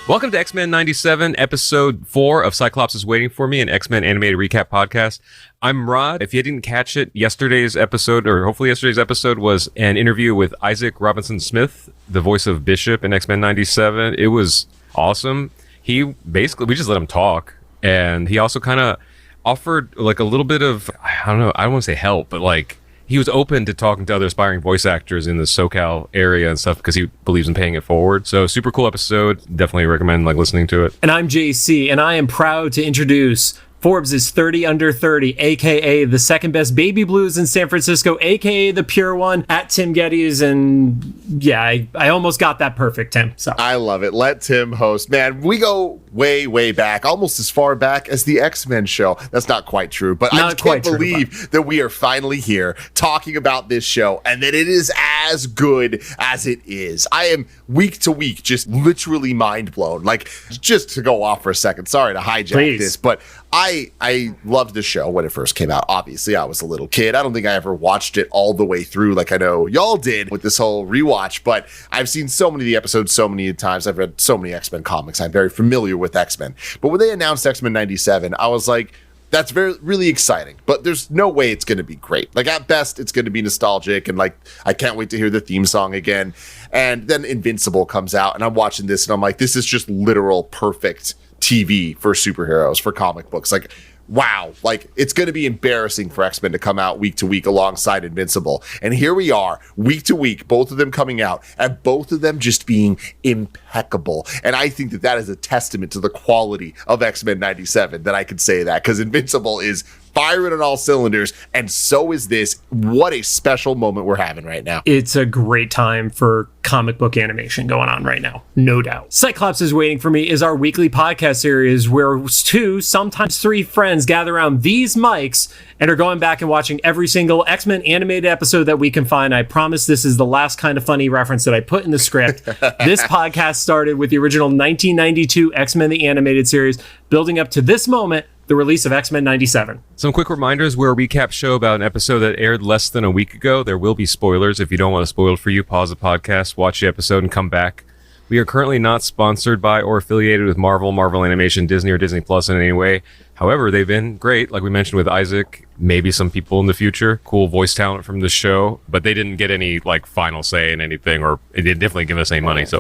Welcome to X-Men 97, episode 4 of Cyclops is Waiting for Me, an X-Men animated recap podcast. I'm Rod. If you didn't catch it, yesterday's episode, or hopefully yesterday's episode, was an interview with Isaac Robinson Smith, the voice of Bishop in X-Men 97. It was awesome. We just let him talk, and he also kind of offered like a little bit of, I don't want to say help, but like, he was open to talking to other aspiring voice actors in the SoCal area and stuff because he believes in paying it forward. So super cool episode. Definitely recommend listening to it. And I'm JC, and I am proud to introduce Forbes' 30 Under 30, a.k.a. the second best baby blues in San Francisco, a.k.a. the pure one, at Tim Gettys. And yeah, I almost got that perfect, Tim. So I love it. Let Tim host. Man, we go way, way back, almost as far back as the X-Men show. That's not quite true, but I can't believe that we are finally here talking about this show and that it is as good as it is. I am week to week just literally mind blown. Like, just to go off for a second, sorry to hijack this, but I loved the show when it first came out. Obviously, I was a little kid. I don't think I ever watched it all the way through like I know y'all did with this whole rewatch, but I've seen so many of the episodes so many times. I've read so many X-Men comics. I'm very familiar with X-Men. But when they announced X-Men 97, I was like, that's really exciting, but there's no way it's going to be great. Like, at best, it's going to be nostalgic, and like, I can't wait to hear the theme song again. And then Invincible comes out, and I'm watching this, and I'm like, this is just literal perfect TV for superheroes, for comic books. Like, wow, like, it's going to be embarrassing for X-Men to come out week to week alongside Invincible. And here we are, week to week, both of them coming out, and both of them just being impeccable. And I think that that is a testament to the quality of X-Men 97, that I could say that, because Invincible is firing on all cylinders, and so is this. What a special moment we're having right now. It's a great time for comic book animation going on right now, no doubt. Cyclops is Waiting for Me is our weekly podcast series where 2, sometimes 3 friends gather around these mics and are going back and watching every single X-Men animated episode that we can find. I promise this is the last kind of funny reference that I put in the script. This podcast started with the original 1992 X-Men the Animated Series, building up to this moment, the release of X-Men 97. Some quick reminders. We're a recap show about an episode that aired less than a week ago. There will be spoilers. If you don't want to spoil it for you, pause the podcast, watch the episode, and come back. We are currently not sponsored by or affiliated with Marvel Animation, Disney, or Disney Plus in any way. However, they've been great, like we mentioned with Isaac, maybe some people in the future, cool voice talent from the show, but they didn't get any like final say in anything, or it didn't definitely give us any money, so.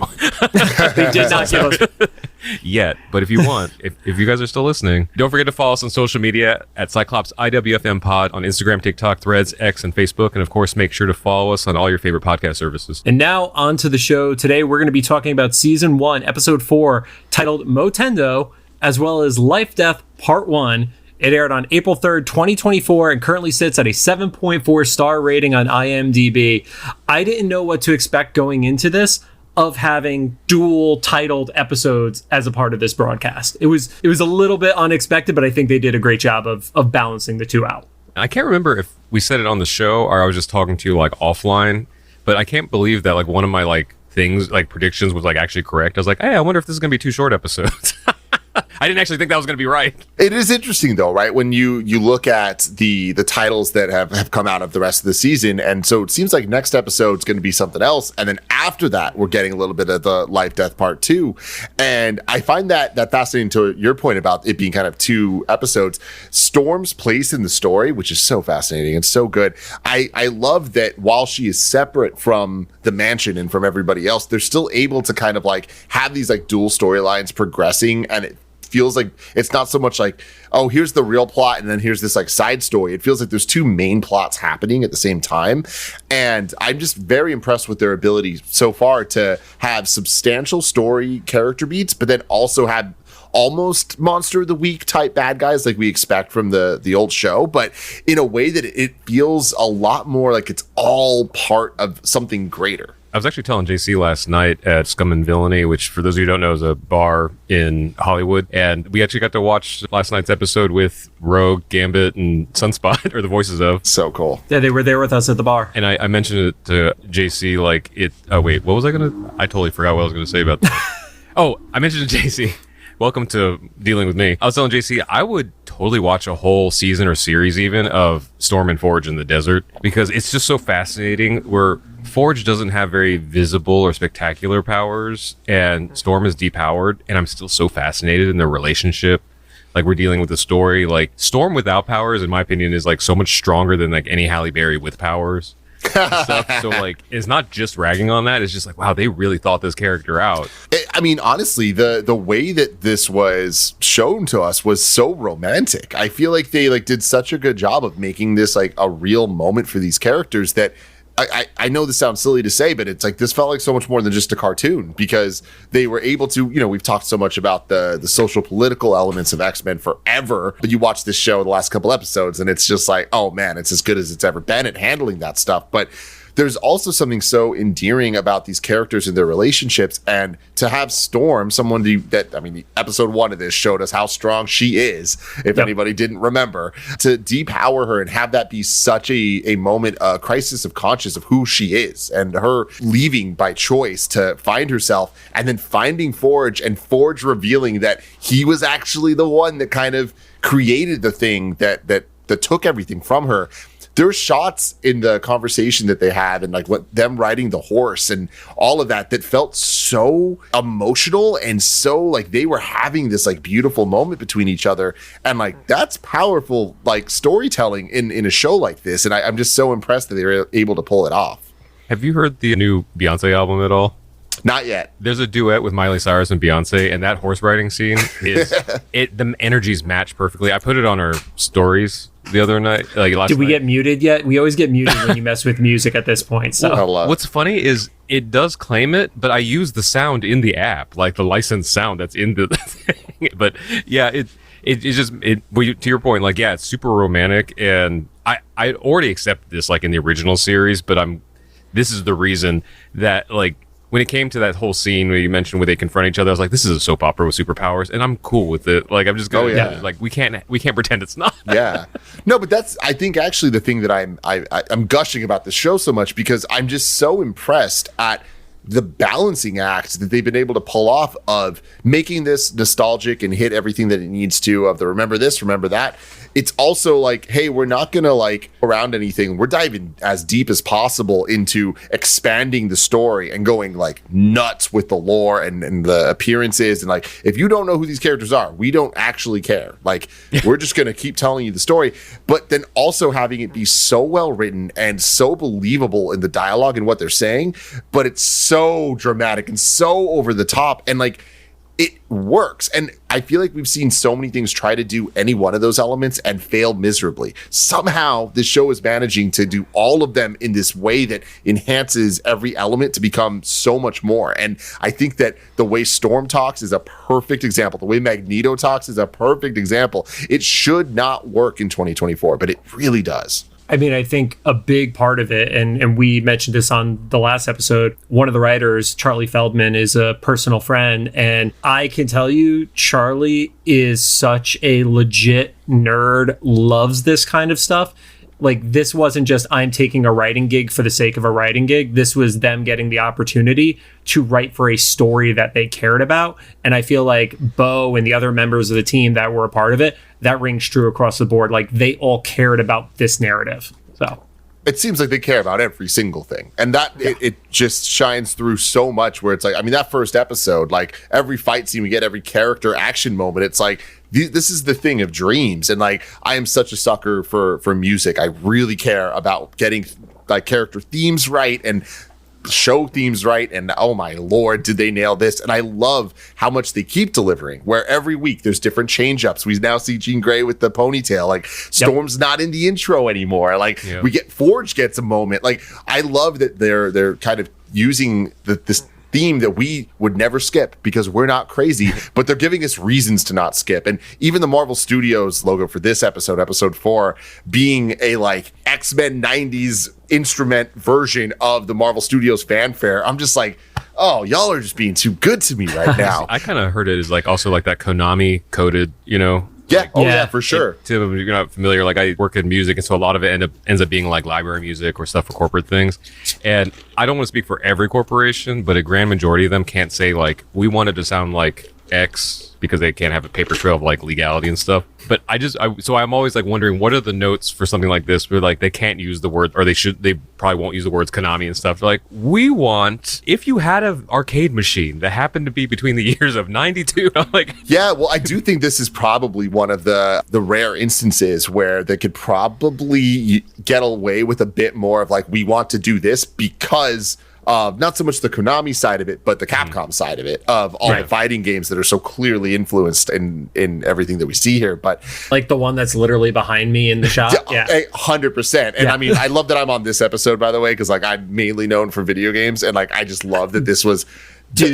They did not give us yet, but if you want, if you guys are still listening, don't forget to follow us on social media at Cyclops IWFM Pod on Instagram, TikTok, Threads, X, and Facebook, and of course, make sure to follow us on all your favorite podcast services. And now on to the show. Today, we're going to be talking about Season 1, Episode 4, titled Motendo, as well as LifeDeath Part 1. It aired on April 3rd, 2024, and currently sits at a 7.4 star rating on IMDb. I didn't know what to expect going into this, of having dual titled episodes as a part of this broadcast. It was a little bit unexpected, but I think they did a great job of balancing the two out. I can't remember if we said it on the show or I was just talking to you like offline, but I can't believe that like one of my like things, like predictions, was like actually correct. I was like, hey, I wonder if this is going to be 2 short episodes. I didn't actually think that was going to be right. It is interesting, though, right? When you look at the titles that have come out of the rest of the season, and so it seems like next episode is going to be something else, and then after that, we're getting a little bit of the Life Death Part 2, and I find that fascinating to your point about it being kind of 2 episodes. Storm's place in the story, which is so fascinating and so good. I love that while she is separate from the mansion and from everybody else, they're still able to kind of like have these like dual storylines progressing, and it feels like it's not so much like, oh, here's the real plot and then here's this like side story. It feels like there's 2 main plots happening at the same time, and I'm just very impressed with their ability so far to have substantial story character beats, but then also have almost monster of the week type bad guys like we expect from the old show, but in a way that it feels a lot more like it's all part of something greater. I was actually telling JC last night at Scum and Villainy, which for those of you who don't know is a bar in Hollywood, and we actually got to watch last night's episode with Rogue, Gambit, and Sunspot, or the voices of. So cool. Yeah, they were there with us at the bar. And I mentioned it to JC, like, I totally forgot what I was going to say about that. Oh, I mentioned to JC, welcome to dealing with me. I was telling JC, I would totally watch a whole season or series even of Storm and Forge in the desert, because it's just so fascinating where Forge doesn't have very visible or spectacular powers and Storm is depowered, and I'm still so fascinated in their relationship. Like, we're dealing with the story. Like, Storm without powers, in my opinion, is like so much stronger than like any Halle Berry with powers. Stuff. So like, it's not just ragging on that, it's just like, wow, they really thought this character out. I mean, honestly, the way that this was shown to us was so romantic. I feel like they like did such a good job of making this like a real moment for these characters that I know this sounds silly to say, but it's like this felt like so much more than just a cartoon, because they were able to, you know, we've talked so much about the social political elements of X-Men forever, but you watch this show the last couple episodes and it's just like, oh man, it's as good as it's ever been at handling that stuff. But there's also something so endearing about these characters and their relationships, and to have Storm, someone episode 1 of this showed us how strong she is, if anybody didn't remember, to depower her and have that be such a moment, a crisis of conscience of who she is, and her leaving by choice to find herself, and then finding Forge, and Forge revealing that he was actually the one that kind of created the thing that took everything from her. There's shots in the conversation that they had and like what them riding the horse and all of that felt so emotional and so like they were having this like beautiful moment between each other. And like, that's powerful, like storytelling in a show like this. And I'm just so impressed that they were able to pull it off. Have you heard the new Beyonce album at all? Not yet. There's a duet with Miley Cyrus and Beyonce, and that horse riding scene is the energies match perfectly. I put it on our stories the other night, like last night. Did we get muted yet? We always get muted when you mess with music at this point. So what's funny is it does claim it, but I use the sound in the app, like the licensed sound that's in the thing. But yeah, to your point, like, yeah, it's super romantic, and I already accept this like in the original series, but this is the reason that like, when it came to that whole scene where you mentioned where they confront each other, I was like, this is a soap opera with superpowers, and I'm cool with it. Like, I'm just going, like, we can't pretend it's not. Yeah. No, but that's, I think, actually the thing that I'm gushing about the show so much, because I'm just so impressed at the balancing act that they've been able to pull off of making this nostalgic and hit everything that it needs to, of the remember this, remember that. It's also like, hey, we're not gonna like around anything. We're diving as deep as possible into expanding the story and going like nuts with the lore and the appearances. And like, if you don't know who these characters are, we don't actually care. Like, we're just gonna keep telling you the story, but then also having it be so well written and so believable in the dialogue and what they're saying, but it's so dramatic and so over the top, and like, it works. And I feel like we've seen so many things try to do any one of those elements and fail miserably. Somehow this show is managing to do all of them in this way that enhances every element to become so much more. And I think that the way Storm talks is a perfect example. The way Magneto talks is a perfect example. It should not work in 2024, but it really does. I mean, I think a big part of it, and we mentioned this on the last episode, one of the writers, Charlie Feldman, is a personal friend. And I can tell you, Charlie is such a legit nerd, loves this kind of stuff. Like, this wasn't just I'm taking a writing gig for the sake of a writing gig. This was them getting the opportunity to write for a story that they cared about. And I feel like Bo and the other members of the team that were a part of it, that rings true across the board. Like, they all cared about this narrative. So it seems like they care about every single thing. And that it just shines through so much, where it's like, I mean, that first episode, like every fight scene we get, every character action moment, it's like, this is the thing of dreams. And like, I am such a sucker for music. I really care about getting like character themes right and show themes right, and oh my lord, did they nail this. And I love how much they keep delivering, where every week there's different change ups. We now see Jean Grey with the ponytail, like Storm's not in the intro anymore, like we get Forge gets a moment. Like, I love that they're kind of using this theme that we would never skip because we're not crazy, but they're giving us reasons to not skip. And even the Marvel Studios logo for this episode 4, being a like X-Men 90s instrument version of the Marvel Studios fanfare, I'm just like, oh, y'all are just being too good to me right now. I kind of heard it as like also like that Konami coded, you know. Yeah, like, for sure. Tim, if you're not familiar, like I work in music, and so a lot of it ends up being like library music or stuff for corporate things. And I don't want to speak for every corporation, but a grand majority of them can't say like, we want it to sound like X because they can't have a paper trail of like legality and stuff. But so I'm always like wondering, what are the notes for something like this where like they can't use the word, or they probably won't use the words Konami and stuff. They're like, we want, if you had an arcade machine that happened to be between the years of 92, I'm like, yeah, well, I do think this is probably one of the rare instances where they could probably get away with a bit more of like, we want to do this because not so much the Konami side of it, but the Capcom side of it, of all the fighting games that are so clearly influenced in everything that we see here. But like the one that's literally behind me in the shop. Yeah, 100%. And I mean, I love that I'm on this episode, by the way, because like I'm mainly known for video games, and like I just love that this was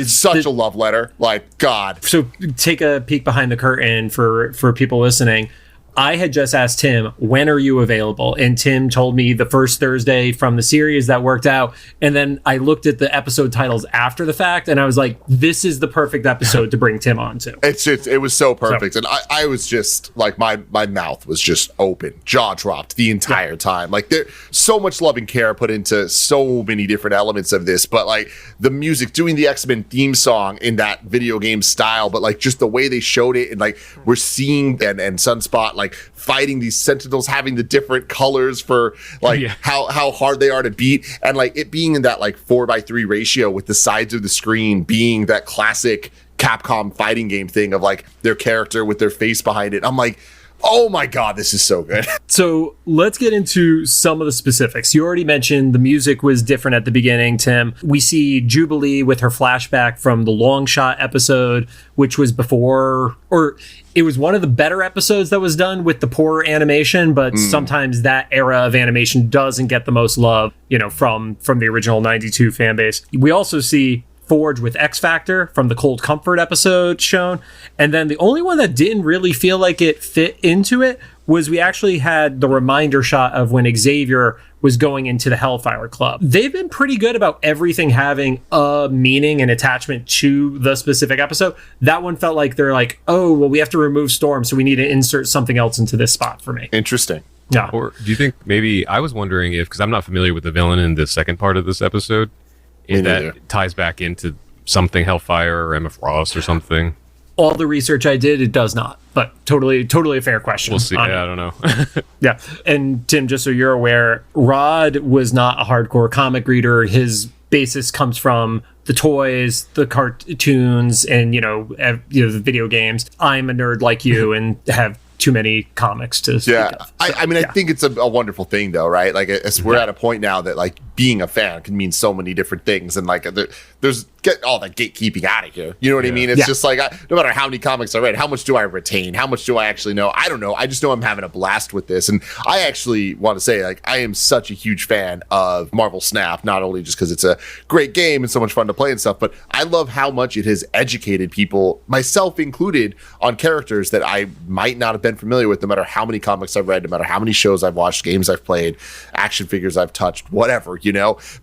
such a love letter. Like, God. So take a peek behind the curtain for people listening. I had just asked Tim, when are you available? And Tim told me the first Thursday from the series. That worked out. And then I looked at the episode titles after the fact, and I was like, this is the perfect episode to bring Tim on to. It was so perfect. And I was just like, my mouth was just open, jaw dropped the entire time. Like, there's so much love and care put into so many different elements of this. But like the music, doing the X-Men theme song in that video game style, but like just the way they showed it, and like we're seeing and Sunspot like fighting these Sentinels, having the different colors for like how hard they are to beat, and like it being in that like 4:3 ratio with the sides of the screen being that classic Capcom fighting game thing of like their character with their face behind it. I'm like, oh my God, this is so good. So let's get into some of the specifics. You already mentioned the music was different at the beginning, Tim. We see Jubilee with her flashback from the Long Shot episode, which was before, or it was one of the better episodes that was done with the poor animation, but sometimes that era of animation doesn't get the most love, from the original 92 fan base. We also see Forge with X Factor from the Cold Comfort episode shown. And then the only one that didn't really feel like it fit into it was we actually had the reminder shot of when Xavier was going into the Hellfire Club. They've been pretty good about everything having a meaning and attachment to the specific episode. That one felt like they're like, oh, well, we have to remove Storm, so we need to insert something else into this spot for me. Interesting. Yeah. Or do you think maybe, I was wondering if, because I'm not familiar with the villain in the second part of this episode, if that ties back into something Hellfire or Emma Frost or something. All the research I did, it does not. But totally a fair question. We'll see. Yeah, I don't know. Yeah. And Tim, just so you're aware, Rod was not a hardcore comic reader. His basis comes from the toys, the cartoons, and the video games. I'm a nerd like you and have too many comics to speak of. So, I think it's a wonderful thing, though, right? Like, as we're at a point now that like being a fan can mean so many different things, and like there's get all that gatekeeping out of here. You know what I mean? It's just like, no matter how many comics I read, how much do I retain? How much do I actually know? I don't know. I just know I'm having a blast with this. And I actually want to say, like, I am such a huge fan of Marvel Snap, not only just because it's a great game and so much fun to play and stuff, but I love how much it has educated people, myself included, on characters that I might not have been familiar with, no matter how many comics I've read, no matter how many shows I've watched, games I've played, action figures I've touched, whatever,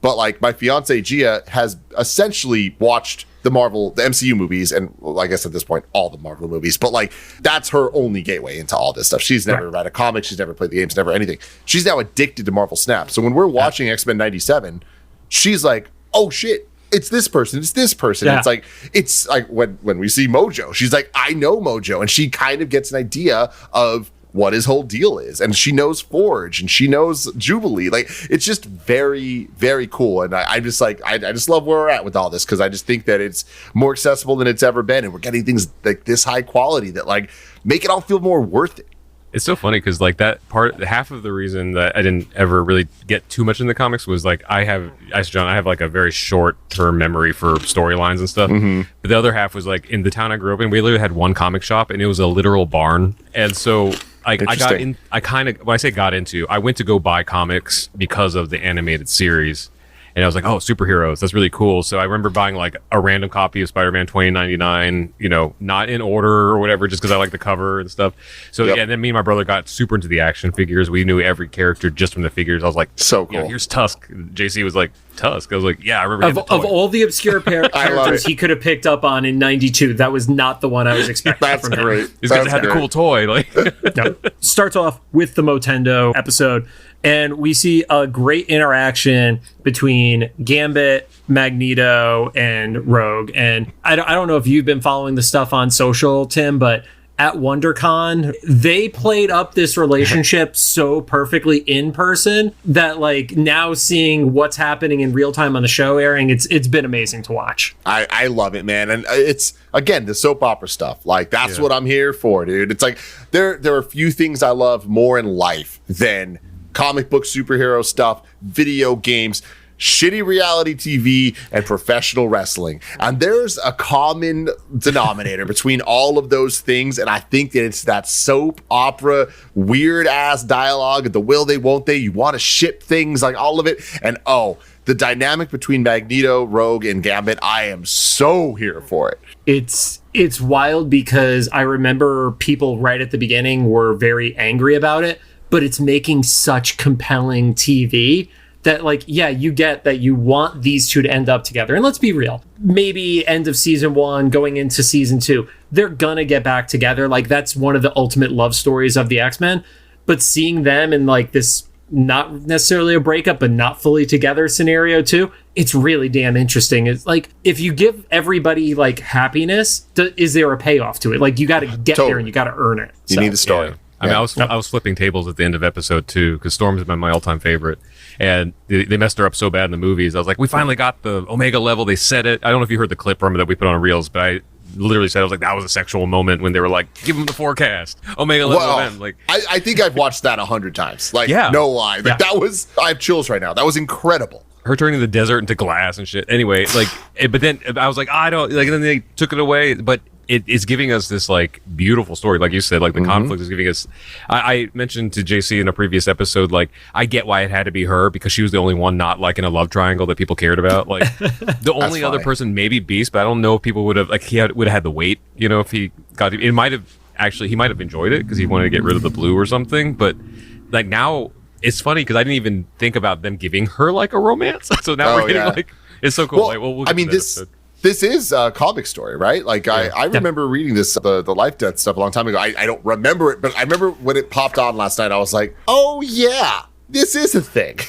But like my fiance Gia has essentially watched the MCU movies, and well, I guess at this point all the Marvel movies, but like that's her only gateway into all this stuff. She's never read a comic, she's never played the games, never anything. She's now addicted to Marvel Snap. So when we're watching X-Men 97, she's like, oh shit, it's this person, it's this person. Yeah. It's like when we see Mojo, she's like, I know Mojo, and she kind of gets an idea of what his whole deal is, and she knows Forge and she knows Jubilee. Like, it's just very, very cool, and I just love where we're at with all this, because I just think that it's more accessible than it's ever been, and we're getting things like this high quality that like make it all feel more worth it. It's so funny because like that part, half of the reason that I didn't ever really get too much in the comics was like I have like a very short term memory for storylines and stuff. But the other half was like in the town I grew up in, we literally had one comic shop, and it was a literal barn. And so I went to go buy comics because of the animated series. And I was like, oh, superheroes, that's really cool. So I remember buying like a random copy of Spider-Man 2099, not in order or whatever, just because I like the cover and stuff. So yeah, and then me and my brother got super into the action figures. We knew every character just from the figures. I was like, so cool. Here's Tusk. JC was like, Tusk. I was like, yeah, I remember. Of all the obscure characters he could have picked up on in 92, that was not the one I was expecting. That's great. He's going to have a cool toy. Like, Starts off with the Motendo episode. And we see a great interaction between Gambit, Magneto, and Rogue. And I don't know if you've been following the stuff on social, Tim, but at WonderCon, they played up this relationship so perfectly in person that, like, now seeing what's happening in real time on the show airing, it's been amazing to watch. I love it, man. And it's, again, the soap opera stuff. Like, that's what I'm here for, dude. It's like, there are a few things I love more in life than comic book superhero stuff, video games, shitty reality TV, and professional wrestling. And there's a common denominator between all of those things, and I think that it's that soap opera, weird-ass dialogue, the will they, won't they, you want to ship things, like all of it. And, the dynamic between Magneto, Rogue, and Gambit, I am so here for it. It's wild because I remember people right at the beginning were very angry about it, but it's making such compelling TV that, like, yeah, you get that you want these two to end up together. And let's be real, maybe end of season 1, going into season 2, they're gonna get back together. Like, that's one of the ultimate love stories of the X-Men. But seeing them in, like, this not necessarily a breakup, but not fully together scenario too, it's really damn interesting. It's like, if you give everybody, like, happiness, is there a payoff to it? Like, you got to get there and you got to earn it. You need the story. Yeah. I mean, I was flipping tables at the end of episode 2 because Storm's been my all-time favorite, and they messed her up so bad in the movies. I was like, we finally got the Omega level. They said it. I don't know if you heard the clip from it that we put on Reels, but I literally said, I was like, that was a sexual moment when they were like, give him the forecast, Omega level event. Like, I think I've watched that 100 times. Like, no lie. Like, that was, I have chills right now. That was incredible. Her turning the desert into glass and shit. Anyway, like, but then I was like, I don't, like, and then they took it away, but it's giving us this, like, beautiful story. Like you said, like, the conflict is giving us, I mentioned to JC in a previous episode, like, I get why it had to be her because she was the only one not, like, in a love triangle that people cared about. Like, the only other person, maybe Beast, but I don't know if people would have, like, would have had the weight, you know, if he got, it might have, actually, he might have enjoyed it because he wanted to get rid of the blue or something, but, like, now, it's funny because I didn't even think about them giving her, like, a romance. So now we're getting, like, it's so cool. Well, like, we'll I mean, this is a comic story, right? Like, I remember reading this, the LifeDeath stuff a long time ago. I don't remember it, but I remember when it popped on last night, I was like, oh, yeah, this is a thing.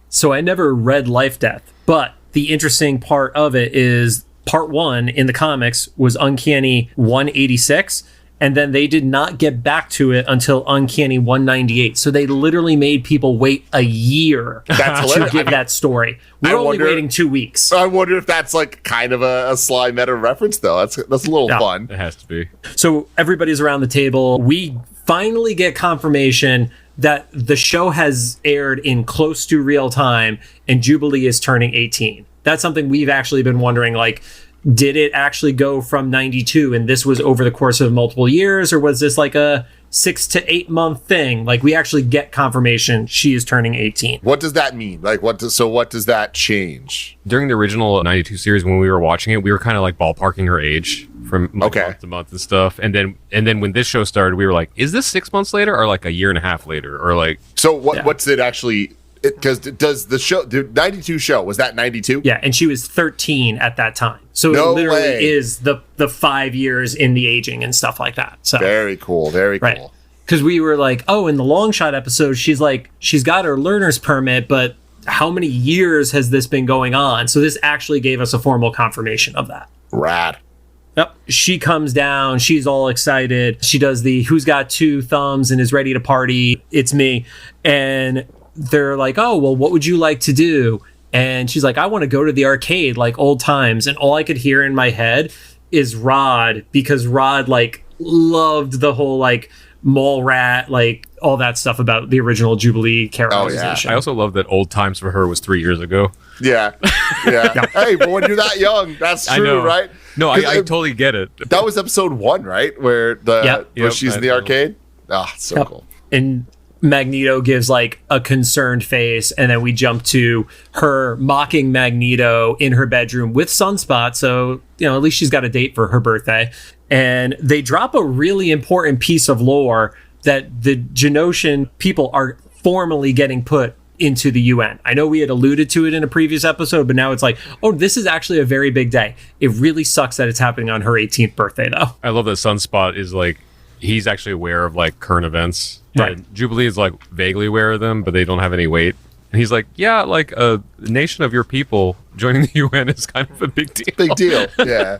So I never read LifeDeath, but the interesting part of it is part 1 in the comics was Uncanny 186, and then they did not get back to it until Uncanny 198. So they literally made people wait a year to give that story. We're only waiting 2 weeks. I wonder if that's, like, kind of a sly meta reference, though. That's a little fun. It has to be. So everybody's around the table. We finally get confirmation that the show has aired in close to real time, and Jubilee is turning 18. That's something we've actually been wondering, like, did it actually go from 92 and this was over the course of multiple years, or was this like a 6 to 8 month thing? Like, we actually get confirmation she is turning 18. What does that mean? Like, what does that change? During the original 92 series, when we were watching it, we were kind of like ballparking her age from month to month and stuff. And then when this show started, we were like, is this 6 months later or like a year and a half later? Or like, so what's it actually? Because does the show, the 92 show, was that 92? Yeah, and she was 13 at that time. So it literally is the 5 years in the aging and stuff like that. So very cool, very cool. Because we were like, oh, in the long shot episode, she's like, she's got her learner's permit, but how many years has this been going on? So this actually gave us a formal confirmation of that. Rad. Yep. She comes down. She's all excited. She does the who's got 2 thumbs and is ready to party. It's me. And they're like, oh, well, what would you like to do? And she's like, I want to go to the arcade like old times. And all I could hear in my head is Rod, because Rod, like, loved the whole, like, mall rat, like, all that stuff about the original Jubilee characterization. I also love that old times for her was 3 years ago. Yeah. Hey, but when you're that young, that's true, right? No, I totally get it. That was episode 1, right? Where she's in the arcade. Ah, so cool. And Magneto gives, like, a concerned face, and then we jump to her mocking Magneto in her bedroom with Sunspot, so, you know, at least she's got a date for her birthday. And they drop a really important piece of lore that the Genosian people are formally getting put into the UN. I know we had alluded to it in a previous episode, but now it's like, oh, this is actually a very big day. It really sucks that it's happening on her 18th birthday, though. I love that Sunspot is, like, he's actually aware of like current events. Right. And Jubilee is like vaguely aware of them, but they don't have any weight. And he's like, yeah, like a nation of your people joining the UN is kind of a big deal. Big deal. Yeah.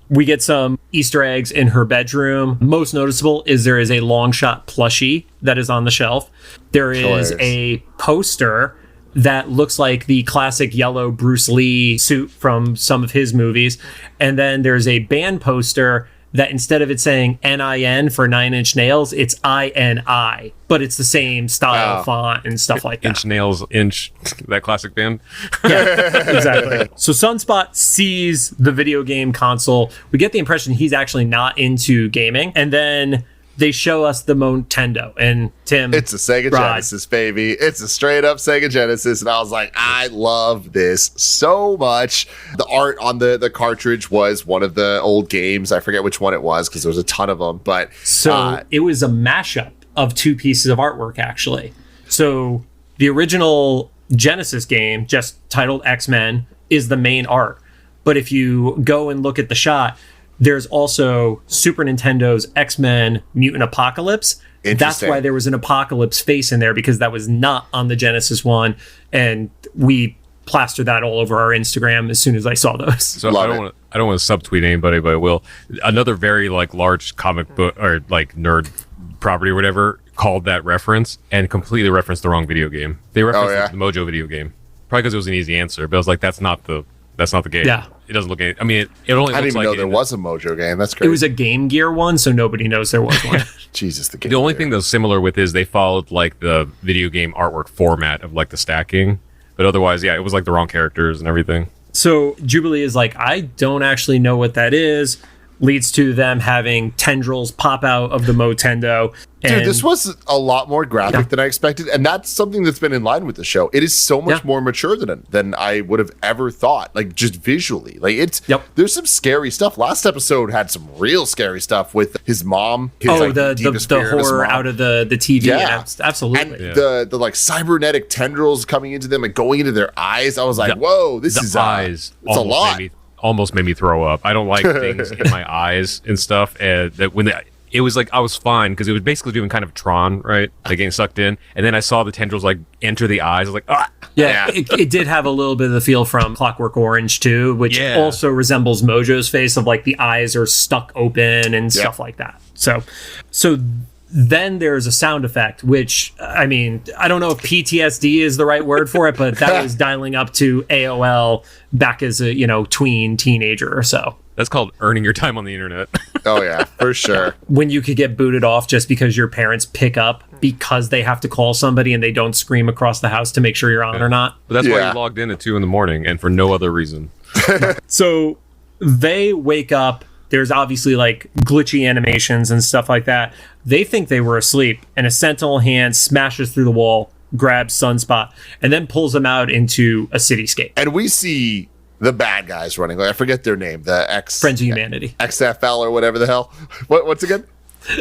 We get some Easter eggs in her bedroom. Most noticeable is there is a long shot plushie that is on the shelf. There is a poster that looks like the classic yellow Bruce Lee suit from some of his movies. And then there's a band poster that instead of it saying NIN for Nine Inch Nails, it's INI, but it's the same style font and stuff like that. Inch Nails, Inch, that classic band. Yeah, exactly. So Sunspot sees the video game console. We get the impression he's actually not into gaming. And then they show us the Motendo. And Tim, it's a Sega Genesis, baby. It's a straight up Sega Genesis. And I was like, I love this so much. The art on the cartridge was one of the old games. I forget which one it was because there was a ton of them. But so it was a mashup of two pieces of artwork, actually. So the original Genesis game, just titled X-Men, is the main art. But if you go and look at the shot, there's also Super Nintendo's X-Men Mutant Apocalypse. That's why there was an Apocalypse face in there, because that was not on the Genesis one. And we plastered that all over our Instagram as soon as I saw those. So I don't want to subtweet anybody, but I will. Another very like large comic book or like nerd property or whatever called that reference and completely referenced the wrong video game. They referenced the Mojo video game. Probably because it was an easy answer, but I was like, that's not the game. Yeah. It doesn't look. I mean, it only. I didn't even know there was a Mojo game. That's crazy. It was a Game Gear one, so nobody knows there was one. Jesus, the Game The only Gear. thing that's similar with is they followed like the video game artwork format of like the stacking, but otherwise, yeah, it was like the wrong characters and everything. So Jubilee is like, I don't actually know what that is. Leads to them having tendrils pop out of the Motendo. Dude, this was a lot more graphic than I expected, and that's something that's been in line with the show. It is so much more mature than I would have ever thought, like just visually. Like there's some scary stuff. Last episode had some real scary stuff with his mom. The horror out of the TV. Yeah, absolutely. And the like cybernetic tendrils coming into them and going into their eyes. I was like, whoa, this is eyes. It's a lot. Almost made me throw up. I don't like things in my eyes and stuff. And that when it was like I was fine because it was basically doing kind of Tron, right? Like getting sucked in, and then I saw the tendrils like enter the eyes. I was like, ah. Yeah, it did have a little bit of the feel from Clockwork Orange too, which also resembles Mojo's face of like the eyes are stuck open and stuff like that. So then there's a sound effect, which, I mean, I don't know if PTSD is the right word for it, but that was dialing up to AOL back as a, teenager or so. That's called earning your time on the internet. Oh, yeah, for sure. When you could get booted off just because your parents pick up because they have to call somebody and they don't scream across the house to make sure you're on or not. But that's why you logged in at 2 a.m. and for no other reason. So they wake up. There's obviously like glitchy animations and stuff like that. They think they were asleep, and a sentinel hand smashes through the wall, grabs Sunspot, and then pulls them out into a cityscape. And we see the bad guys running. Like, I forget their name. The Friends of Humanity. XFL or whatever the hell. What's again?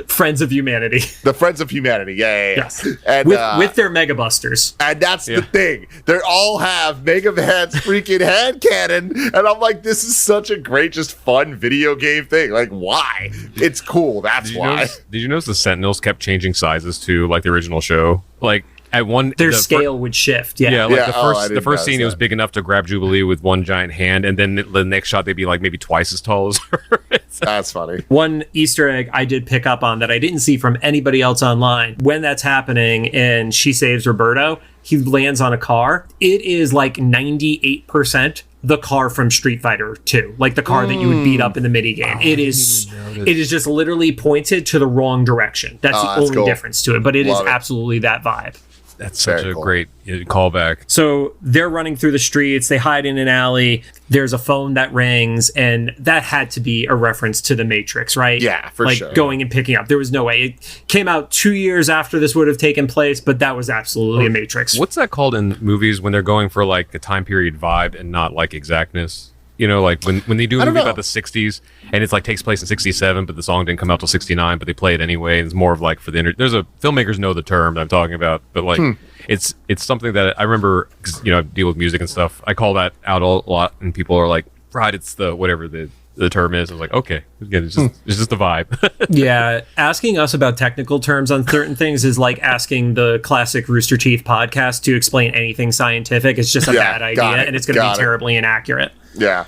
Friends of Humanity. The Friends of Humanity. Yeah. Yes. And, with their Mega Busters. And that's the thing. They all have Mega Man's freaking hand cannon. And I'm like, this is such a great, just fun video game thing. Like, why? It's cool. That's why. Did you notice the Sentinels kept changing sizes too, like the original show? Like, at one, their scale would shift. Yeah. The first scene, it was big enough to grab Jubilee with one giant hand, and then the next shot they'd be like maybe twice as tall as her. That's funny. One Easter egg I did pick up on that I didn't see from anybody else online. When that's happening and she saves Roberto, he lands on a car. It is like 98% the car from Street Fighter 2, like the car that you would beat up in the minigame. It is just literally pointed to the wrong direction. That's the only difference to it, but it is absolutely that vibe. That's such a great callback. So they're running through the streets. They hide in an alley. There's a phone that rings, and that had to be a reference to The Matrix, right? Yeah, for sure. Like going and picking up. There was no way. It came out 2 years after this would have taken place, but that was absolutely a Matrix. What's that called in movies when they're going for like a time period vibe and not like exactness? You know, like when they do a movie about the 60s and it's like takes place in 67, but the song didn't come out till 69, but they play it anyway. And it's more of like for the there's a filmmakers know the term that I'm talking about, but like it's something that I remember, 'cause, I deal with music and stuff. I call that out a lot, and people are like, right, it's the whatever the the term is. I was like, okay, again, it's just the vibe. Yeah, asking us about technical terms on certain things is like asking the classic Rooster Teeth podcast to explain anything scientific. It's just a bad idea, and it's going to be terribly inaccurate. Yeah.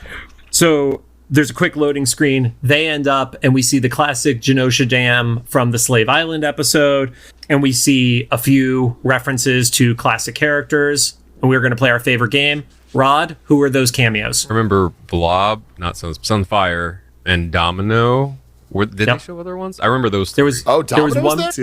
So there's a quick loading screen. They end up, and we see the classic Genosha Dam from the Slave Island episode, and we see a few references to classic characters, and we're going to play our favorite game. Rod, who are those cameos? I remember Blob, not Sunfire, and Domino. Did they show other ones? I remember those three.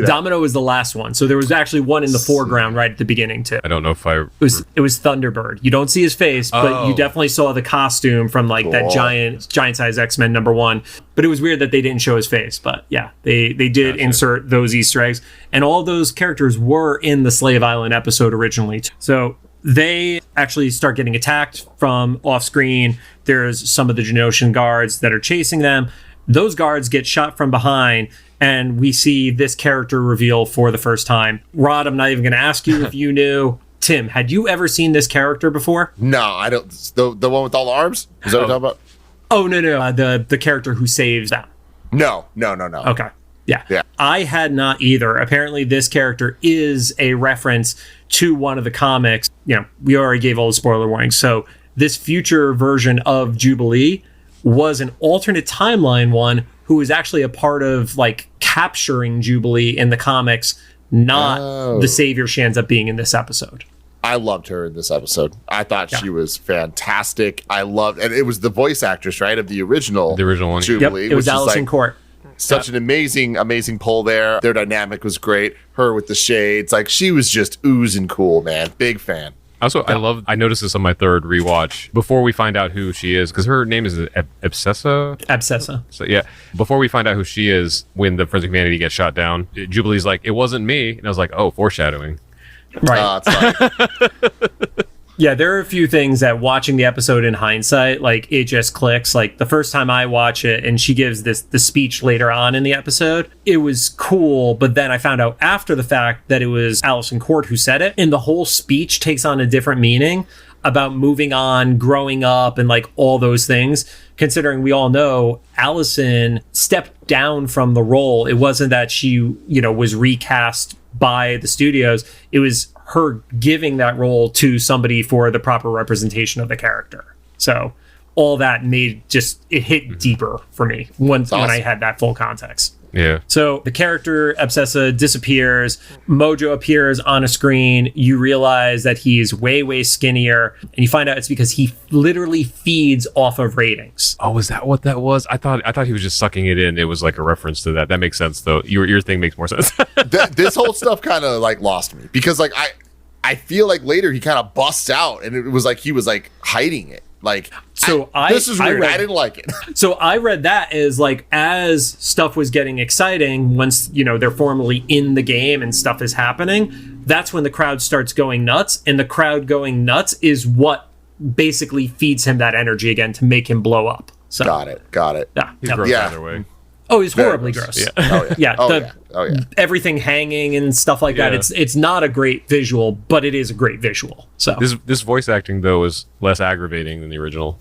Domino was the last one. So there was actually one in the foreground right at the beginning too. I don't know if I... It was Thunderbird. You don't see his face, but you definitely saw the costume from like that giant size X-Men #1. But it was weird that they didn't show his face. But yeah, they did insert those Easter eggs. And all those characters were in the Slave Island episode originally too. So they actually start getting attacked from off screen. There's some of the Genosian guards that are chasing them. Those guards get shot from behind, and we see this character reveal for the first time. Rod, I'm not even going to ask you if you knew. Tim, had you ever seen this character before? No, I don't. The one with all the arms? Is that what you're talking about? Oh, no. The character who saves them. No. Okay. Yeah. Yeah. I had not either. Apparently, this character is a reference to one of the comics. You know, we already gave all the spoiler warnings. So this future version of Jubilee was an alternate timeline one who was actually a part of like capturing Jubilee in the comics, not the savior she ends up being in this episode. I loved her in this episode. I thought she was fantastic. And it was the voice actress, right, of the original one. Jubilee. Yep, it was Allison Court. Such an amazing pull there. Their dynamic was great. Her with the shades, like she was just oozing cool, man. Big fan. Also, I noticed this on my third rewatch. Before we find out who she is, because her name is Absessa. So yeah, before we find out who she is, when the Friends of Humanity gets shot down, Jubilee's like, "It wasn't me," and I was like, "Oh, foreshadowing." Right. Yeah, there are a few things that watching the episode in hindsight, like it just clicks. Like the first time I watch it and she gives the speech later on in the episode, it was cool. But then I found out after the fact that it was Allison Court who said it. And the whole speech takes on a different meaning about moving on, growing up, and like all those things. Considering we all know Allison stepped down from the role. It wasn't that she, was recast by the studios. It was her giving that role to somebody for the proper representation of the character. So all that made it hit deeper for me when I had that full context. Yeah. So the character Absessa disappears. Mojo appears on a screen. You realize that he's way, way skinnier. And you find out it's because he literally feeds off of ratings. Oh, is that what that was? I thought he was just sucking it in. It was like a reference to that. That makes sense, though. Your thing makes more sense. This whole stuff kind of like lost me because like I feel like later he kind of busts out and it was like he was like hiding it. Like, this is weird. I didn't like it. So I read that as like, as stuff was getting exciting, once, they're formally in the game and stuff is happening, that's when the crowd starts going nuts. And the crowd going nuts is what basically feeds him that energy again to make him blow up. So Got it. Yeah. He's gross either way. Oh, he's horribly gross. Yeah. Everything hanging and stuff like that. It's not a great visual, but it is a great visual. So this voice acting though is less aggravating than the original.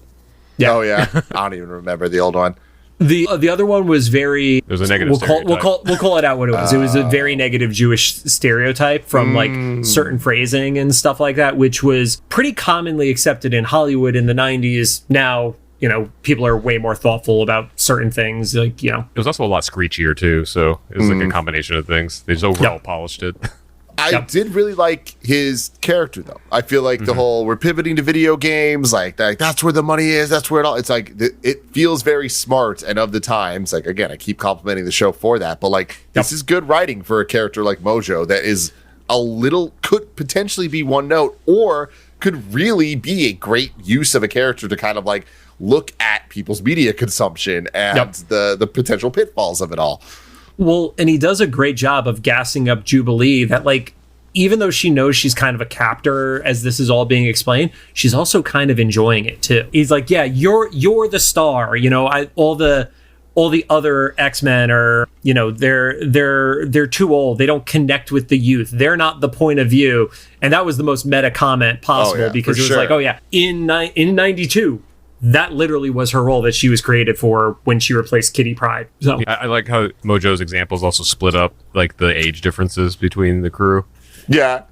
Yeah. Oh yeah. I don't even remember the old one. The other one was very. It was a negative stereotype. We'll call it out what it was. It was a very negative Jewish stereotype from like certain phrasing and stuff like that, which was pretty commonly accepted in Hollywood in the 90s. Now, people are way more thoughtful about certain things. Like, It was also a lot screechier too, so it was like a combination of things. They just overall polished it. I did really like his character though. I feel like the whole we're pivoting to video games, like that's where the money is. That's where it all. It's like it feels very smart and of the times. Like again, I keep complimenting the show for that, but like this is good writing for a character like Mojo that is could potentially be one note or could really be a great use of a character to kind of like look at people's media consumption and the potential pitfalls of it all. Well, and he does a great job of gassing up Jubilee that like, even though she knows she's kind of a captor as this is all being explained, she's also kind of enjoying it too. He's like, yeah, you're the star, all the other X-Men are, they're too old. They don't connect with the youth. They're not the point of view. And that was the most meta comment possible because it was like, oh yeah, in 92, that literally was her role that she was created for when she replaced Kitty Pryde. So I like how Mojo's examples also split up like the age differences between the crew. Yeah.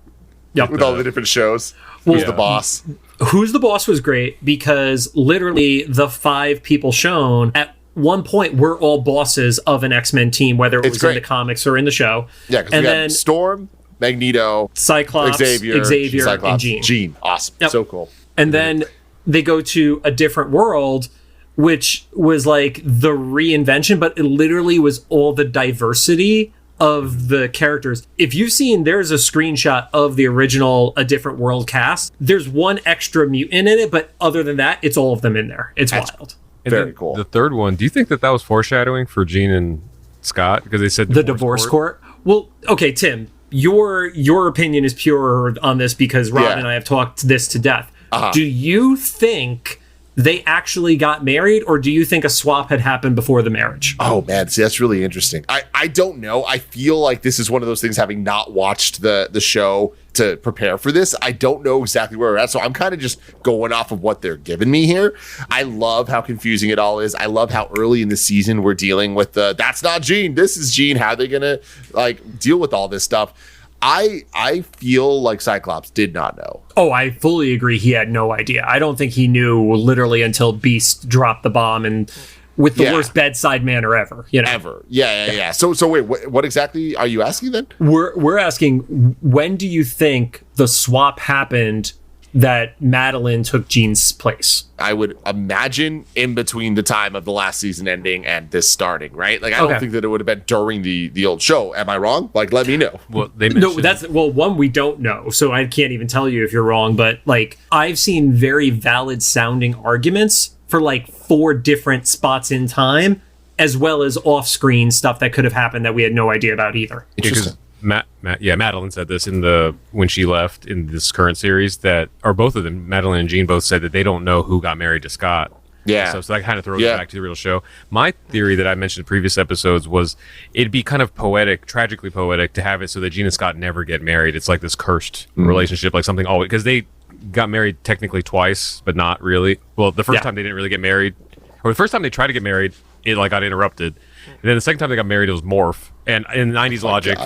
Yep. With all the different shows. Who's the boss? Who's the Boss was great because literally the 5 people shown at one point were all bosses of an X-Men team, whether it was in the comics or in the show. Yeah, because we had Storm, Magneto, Cyclops, Xavier Cyclops, and Jean. Jean. Awesome. Yep. So cool. And then they go to a different world, which was like the reinvention, but it literally was all the diversity of the characters. If you've seen, there's a screenshot of the original A Different World cast. There's one extra mutant in it, but other than that, it's all of them in there. It's wild. And very cool. The third one, do you think that was foreshadowing for Jean and Scott? Because they said the divorce court? Well, okay, Tim, your opinion is pure on this because Rob and I have talked this to death. Do you think they actually got married, or do you think a swap had happened before the marriage? Oh man, see, that's really interesting. I don't know. I feel like this is one of those things, having not watched the show to prepare for this. I don't know exactly where we're at, so I'm kind of just going off of what they're giving me here. I love how confusing it all is. I love how early in the season we're dealing with that's not Jean, this is Jean. How are they gonna like deal with all this stuff? I feel like Cyclops did not know. Oh, I fully agree. He had no idea. I don't think he knew literally until Beast dropped the bomb and with the worst bedside manner ever. Ever. Yeah. So wait, what exactly are you asking then? We're asking, when do you think the swap happened that Madeline took Jean's place? I would imagine in between the time of the last season ending and this starting, right? Like, I don't think that it would have been during the old show. Am I wrong? Like, let me know. Well, they mentioned... one, we don't know, so I can't even tell you if you're wrong, but like, I've seen very valid sounding arguments for like 4 different spots in time, as well as off-screen stuff that could have happened that we had no idea about either. Interesting. Madeline said this when she left in this current series, or both of them, Madeline and Jean, both said that they don't know who got married to Scott. Yeah. So that kind of throws it back to the real show. My theory that I mentioned in previous episodes was it'd be kind of poetic, tragically poetic, to have it so that Jean and Scott never get married. It's like this cursed relationship, like something always, because they got married technically twice, but not really. Well, the first time they didn't really get married, or the first time they tried to get married, it like got interrupted. And then the second time they got married, it was Morph. And in 90s logic,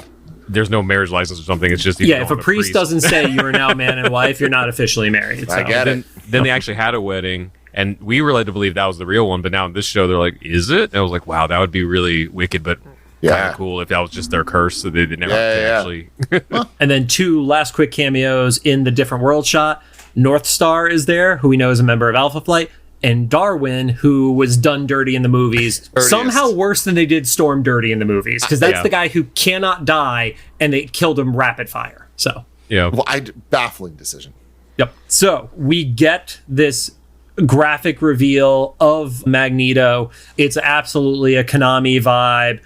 there's no marriage license or something. It's just if a priest doesn't say you are now man and wife, you're not officially married. I get it. Then they actually had a wedding, and we were led to believe that was the real one. But now in this show, they're like, "Is it?" And I was like, "Wow, that would be really wicked, but kind of cool if that was just their curse, so they never actually." And then 2 last quick cameos in the different world shot. North Star is there, who we know is a member of Alpha Flight, and Darwin, who was done dirty in the movies, somehow worse than they did Storm dirty in the movies, because that's the guy who cannot die, and they killed him rapid fire. So baffling decision. Yep. So we get this graphic reveal of Magneto. It's absolutely a Konami vibe,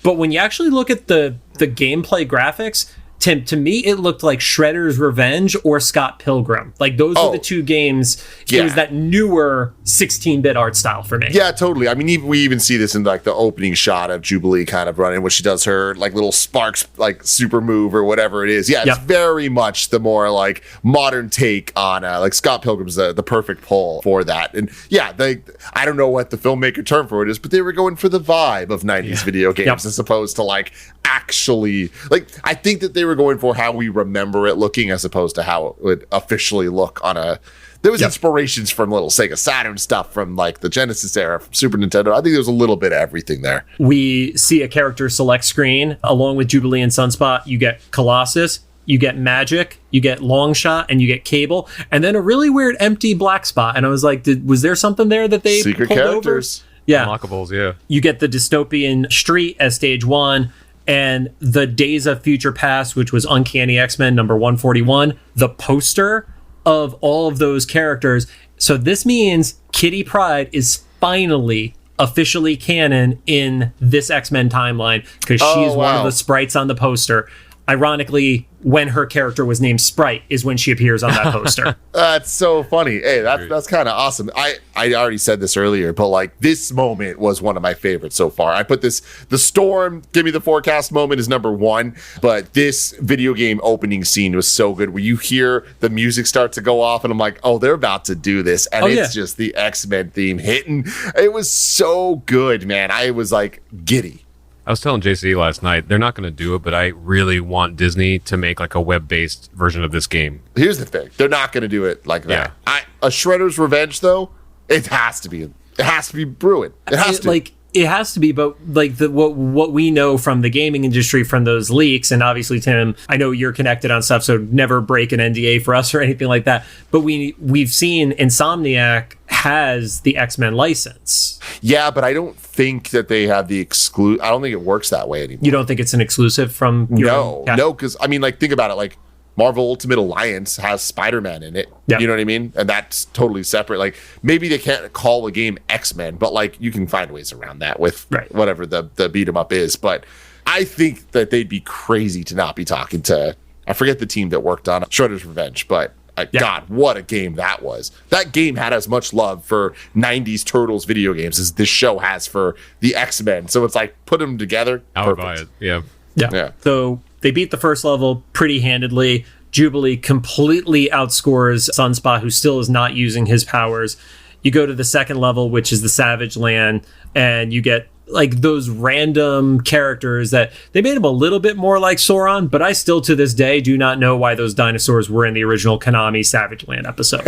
but when you actually look at the gameplay graphics, Tim, to me, it looked like Shredder's Revenge or Scott Pilgrim. Like, those were the 2 games. It was that newer 16-bit art style for me. Yeah, totally. I mean, we even see this in, like, the opening shot of Jubilee kind of running when she does her, like, little sparks, like, super move or whatever it is. Yeah, it's very much the more, like, modern take on, like, Scott Pilgrim's the perfect pull for that. And, I don't know what the filmmaker term for it is, but they were going for the vibe of 90s video games as opposed to, like, actually, like, I think that they were going for how we remember it looking as opposed to how it would officially look on there was inspirations from little Sega Saturn stuff from like the Genesis era, from Super Nintendo. I think there was a little bit of everything there. We see a character select screen along with Jubilee and Sunspot. You get Colossus, you get Magic, you get Longshot, and you get Cable, and then a really weird empty black spot. And I was like, was there something there that they secret pulled characters? Over? Yeah. Unlockables, yeah. You get the dystopian street as stage 1. And the Days of Future Past, which was Uncanny X-Men number 141, the poster of all of those characters. So this means Kitty Pryde is finally officially canon in this X-Men timeline, because she's one of the sprites on the poster. Ironically, when her character was named Sprite is when she appears on that poster. That's so funny. Hey, that's kind of awesome. I already said this earlier, but like this moment was one of my favorites so far. I put this, the storm, give me the forecast moment is number one, but this video game opening scene was so good where you hear the music start to go off and I'm like, oh, they're about to do this. And it's just the X-Men theme hitting. It was so good, man. I was like giddy. I was telling JC last night, they're not going to do it, but I really want Disney to make like a web-based version of this game. Here's the thing. They're not going to do it like that. Yeah. A Shredder's Revenge, though, it has to be. It has to be brewing. It has to. Like, it has to be, but like what we know from the gaming industry from those leaks, and obviously, Tim, I know you're connected on stuff, so never break an NDA for us or anything like that. But we've seen Insomniac has the X-Men license. Yeah, but I don't think that they have the I don't think it works that way anymore. You don't think it's an exclusive from No, because I mean, like, think about it. Like, Marvel Ultimate Alliance has Spider-Man in it. Yep. You know what I mean? And that's totally separate. Like, maybe they can't call the game X-Men, but like you can find ways around that with whatever the beat 'em up is. But I think that they'd be crazy to not be talking to, I forget the team that worked on Shredder's Revenge, but God, what a game that was. That game had as much love for 90s Turtles video games as this show has for the X-Men. So it's like, put them together. I would buy it. Yeah. So they beat the first level pretty handedly. Jubilee completely outscores Sunspot, who still is not using his powers. You go to the second level, which is the Savage Land, and you get like those random characters that they made him a little bit more like Sauron, but I still to this day do not know why those dinosaurs were in the original Konami Savage Land episode.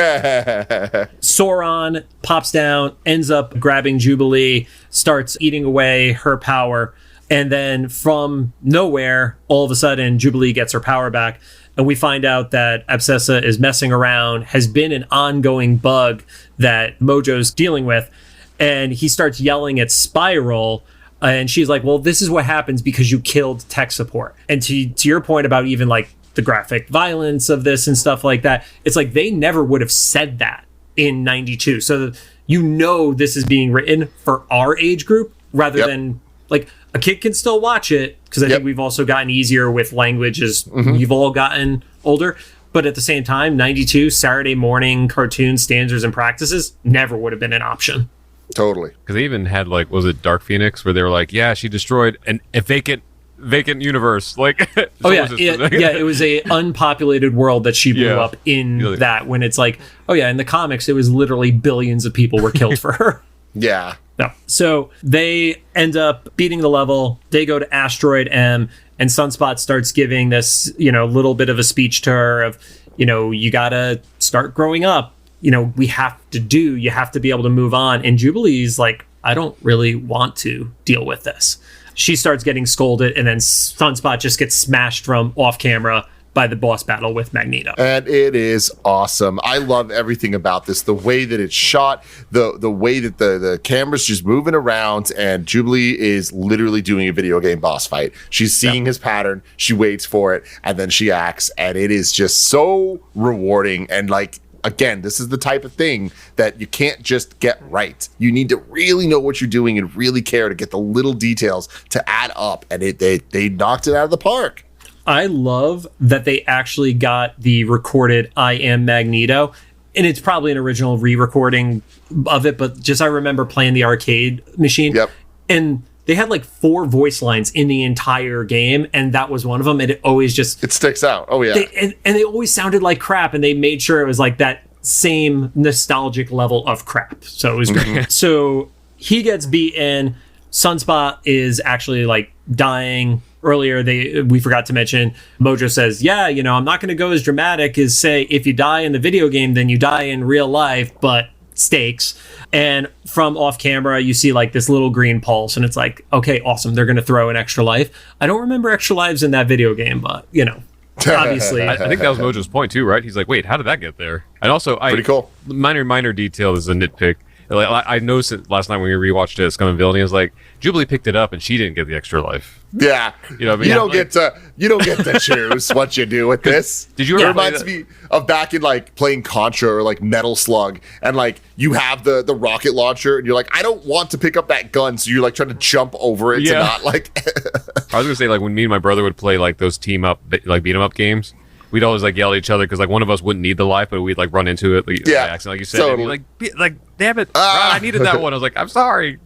Sauron pops down, ends up grabbing Jubilee, starts eating away her power, and then from nowhere, all of a sudden, Jubilee gets her power back. And we find out that Abscessa is messing around, has been an ongoing bug that Mojo's dealing with. And he starts yelling at Spiral. And she's like, well, this is what happens because you killed tech support. And to your point about even like the graphic violence of this and stuff like that, it's like they never would have said that in 92. So you know this is being written for our age group rather than like a kid can still watch it, because I think we've also gotten easier with language as you've all gotten older. But at the same time, 92 Saturday morning cartoon standards and practices never would have been an option. Totally. Because they even had like, was it Dark Phoenix, where they were like, yeah, she destroyed a vacant universe. Like, it was a unpopulated world that she blew up in that. When it's like, in the comics, it was literally billions of people were killed for her. Yeah. No. So they end up beating the level. They go to Asteroid M, and Sunspot starts giving this, little bit of a speech to her of, you gotta start growing up. You have to be able to move on. And Jubilee's like, I don't really want to deal with this. She starts getting scolded, and then Sunspot just gets smashed from off camera by the boss battle with Magneto. And it is awesome. I love everything about this. The way that it's shot, the way that the camera's just moving around, and Jubilee is literally doing a video game boss fight. She's seeing his pattern, she waits for it, and then she acts, and it is just so rewarding. And like, again, this is the type of thing that you can't just get right. You need to really know what you're doing and really care to get the little details to add up. And they knocked it out of the park. I love that they actually got the recorded I Am Magneto. And it's probably an original re-recording of it, but just I remember playing the arcade machine. Yep. And they had like 4 voice lines in the entire game, and that was one of them. And it always just... It sticks out. Oh, yeah. And they always sounded like crap, and they made sure it was like that same nostalgic level of crap. So it was great. So he gets beaten. Sunspot is actually like dying. Earlier, we forgot to mention, Mojo says, I'm not going to go as dramatic as say, if you die in the video game, then you die in real life, but stakes. And from off camera, you see like this little green pulse, and it's like, okay, awesome. They're going to throw an extra life. I don't remember extra lives in that video game, but obviously. I think that was Mojo's point too, right? He's like, wait, how did that get there? And also, pretty cool. Minor detail is a nitpick. Like, I noticed it last night when we rewatched it. Scum and Villainy. I was like, Jubilee picked it up and she didn't get the extra life. Yeah, you know what I mean? You don't get to choose what you do with this. Did you? It reminds me of back in like playing Contra or like Metal Slug, and like you have the rocket launcher, and you're like, I don't want to pick up that gun, so you're like trying to jump over it to not like. I was gonna say, like, when me and my brother would play like those team up, like beat 'em up games, we'd always like yell at each other because like one of us wouldn't need the life, but we'd like run into it by accident, like you said. Totally. And be like, damn it, Ron, I needed that one. I was like, I'm sorry.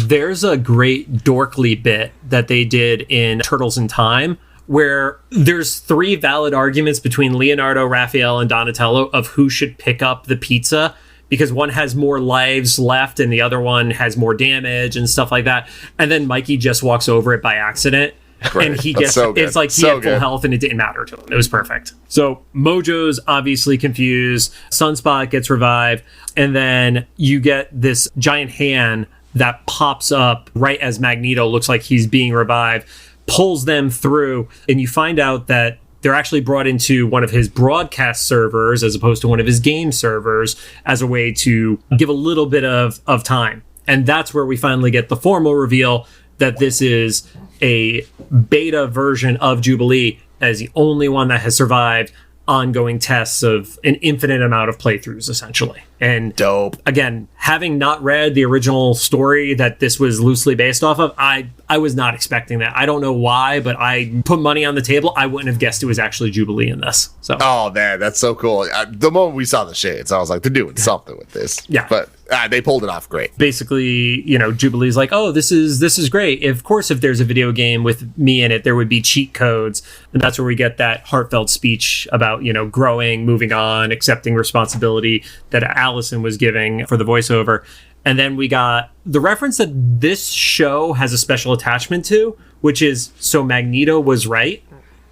There's a great dorkly bit that they did in Turtles in Time where there's 3 valid arguments between Leonardo, Raphael, and Donatello of who should pick up the pizza, because one has more lives left and the other one has more damage and stuff like that. And then Mikey just walks over it by accident. Right. And he gets, it's like he had full health and it didn't matter to him. It was perfect. So Mojo's obviously confused. Sunspot gets revived. And then you get this giant hand that pops up right as Magneto looks like he's being revived, pulls them through. And you find out that they're actually brought into one of his broadcast servers as opposed to one of his game servers as a way to give a little bit of time. And that's where we finally get the formal reveal that this is a beta version of Jubilee as the only one that has survived ongoing tests of an infinite amount of playthroughs, essentially. And dope. Again, having not read the original story that this was loosely based off of, I was not expecting that. I don't know why, but I put money on the table. I wouldn't have guessed it was actually Jubilee in this. So, oh man, that's so cool. The moment we saw the shades, I was like, they're doing something with this. Yeah, but they pulled it off great. Basically, Jubilee's like, oh, this is great. Of course, if there's a video game with me in it, there would be cheat codes, and that's where we get that heartfelt speech about growing, moving on, accepting responsibility that Allison was giving for the voiceover. And then we got the reference that this show has a special attachment to, which is, so Magneto was right.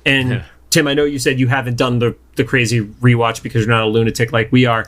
And Tim, I know you said you haven't done the crazy rewatch because you're not a lunatic like we are.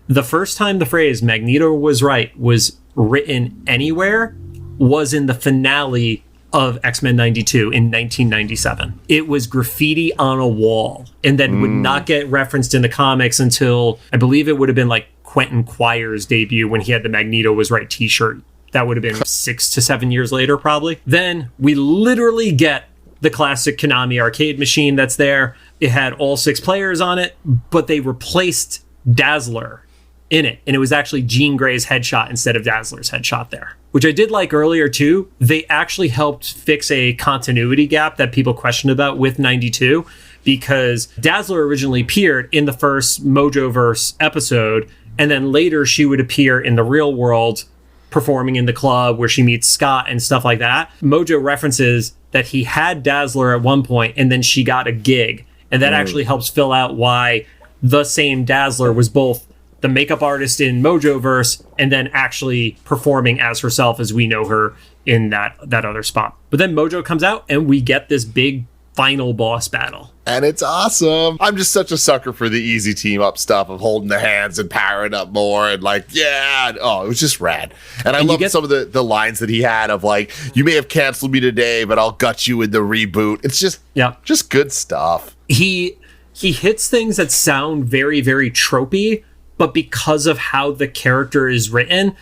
The first time the phrase Magneto was right was written anywhere was in the finale of X-Men 92 in 1997. It was graffiti on a wall and then would not get referenced in the comics until I believe it would have been like Quentin Quire's debut when he had the Magneto was right t-shirt. That would have been 6 to 7 years later, probably. Then we literally get the classic Konami arcade machine that's there. It had all 6 players on it, but they replaced Dazzler in it. And it was actually Jean Grey's headshot instead of Dazzler's headshot there, which I did like earlier too. They actually helped fix a continuity gap that people questioned about with 92, because Dazzler originally appeared in the first Mojoverse episode, and then later she would appear in the real world performing in the club where she meets Scott and stuff like that. Mojo references that he had Dazzler at one point and then she got a gig. And that actually helps fill out why the same Dazzler was both the makeup artist in Mojoverse and then actually performing as herself as we know her in that other spot. But then Mojo comes out and we get this big final boss battle. And it's awesome. I'm just such a sucker for the easy team up stuff of holding the hands and powering up more and like, it was just rad. And I love some of the lines that he had of like, you may have canceled me today, but I'll gut you in the reboot. It's just good stuff. He hits things that sound very, very tropey, but because of how the character is written,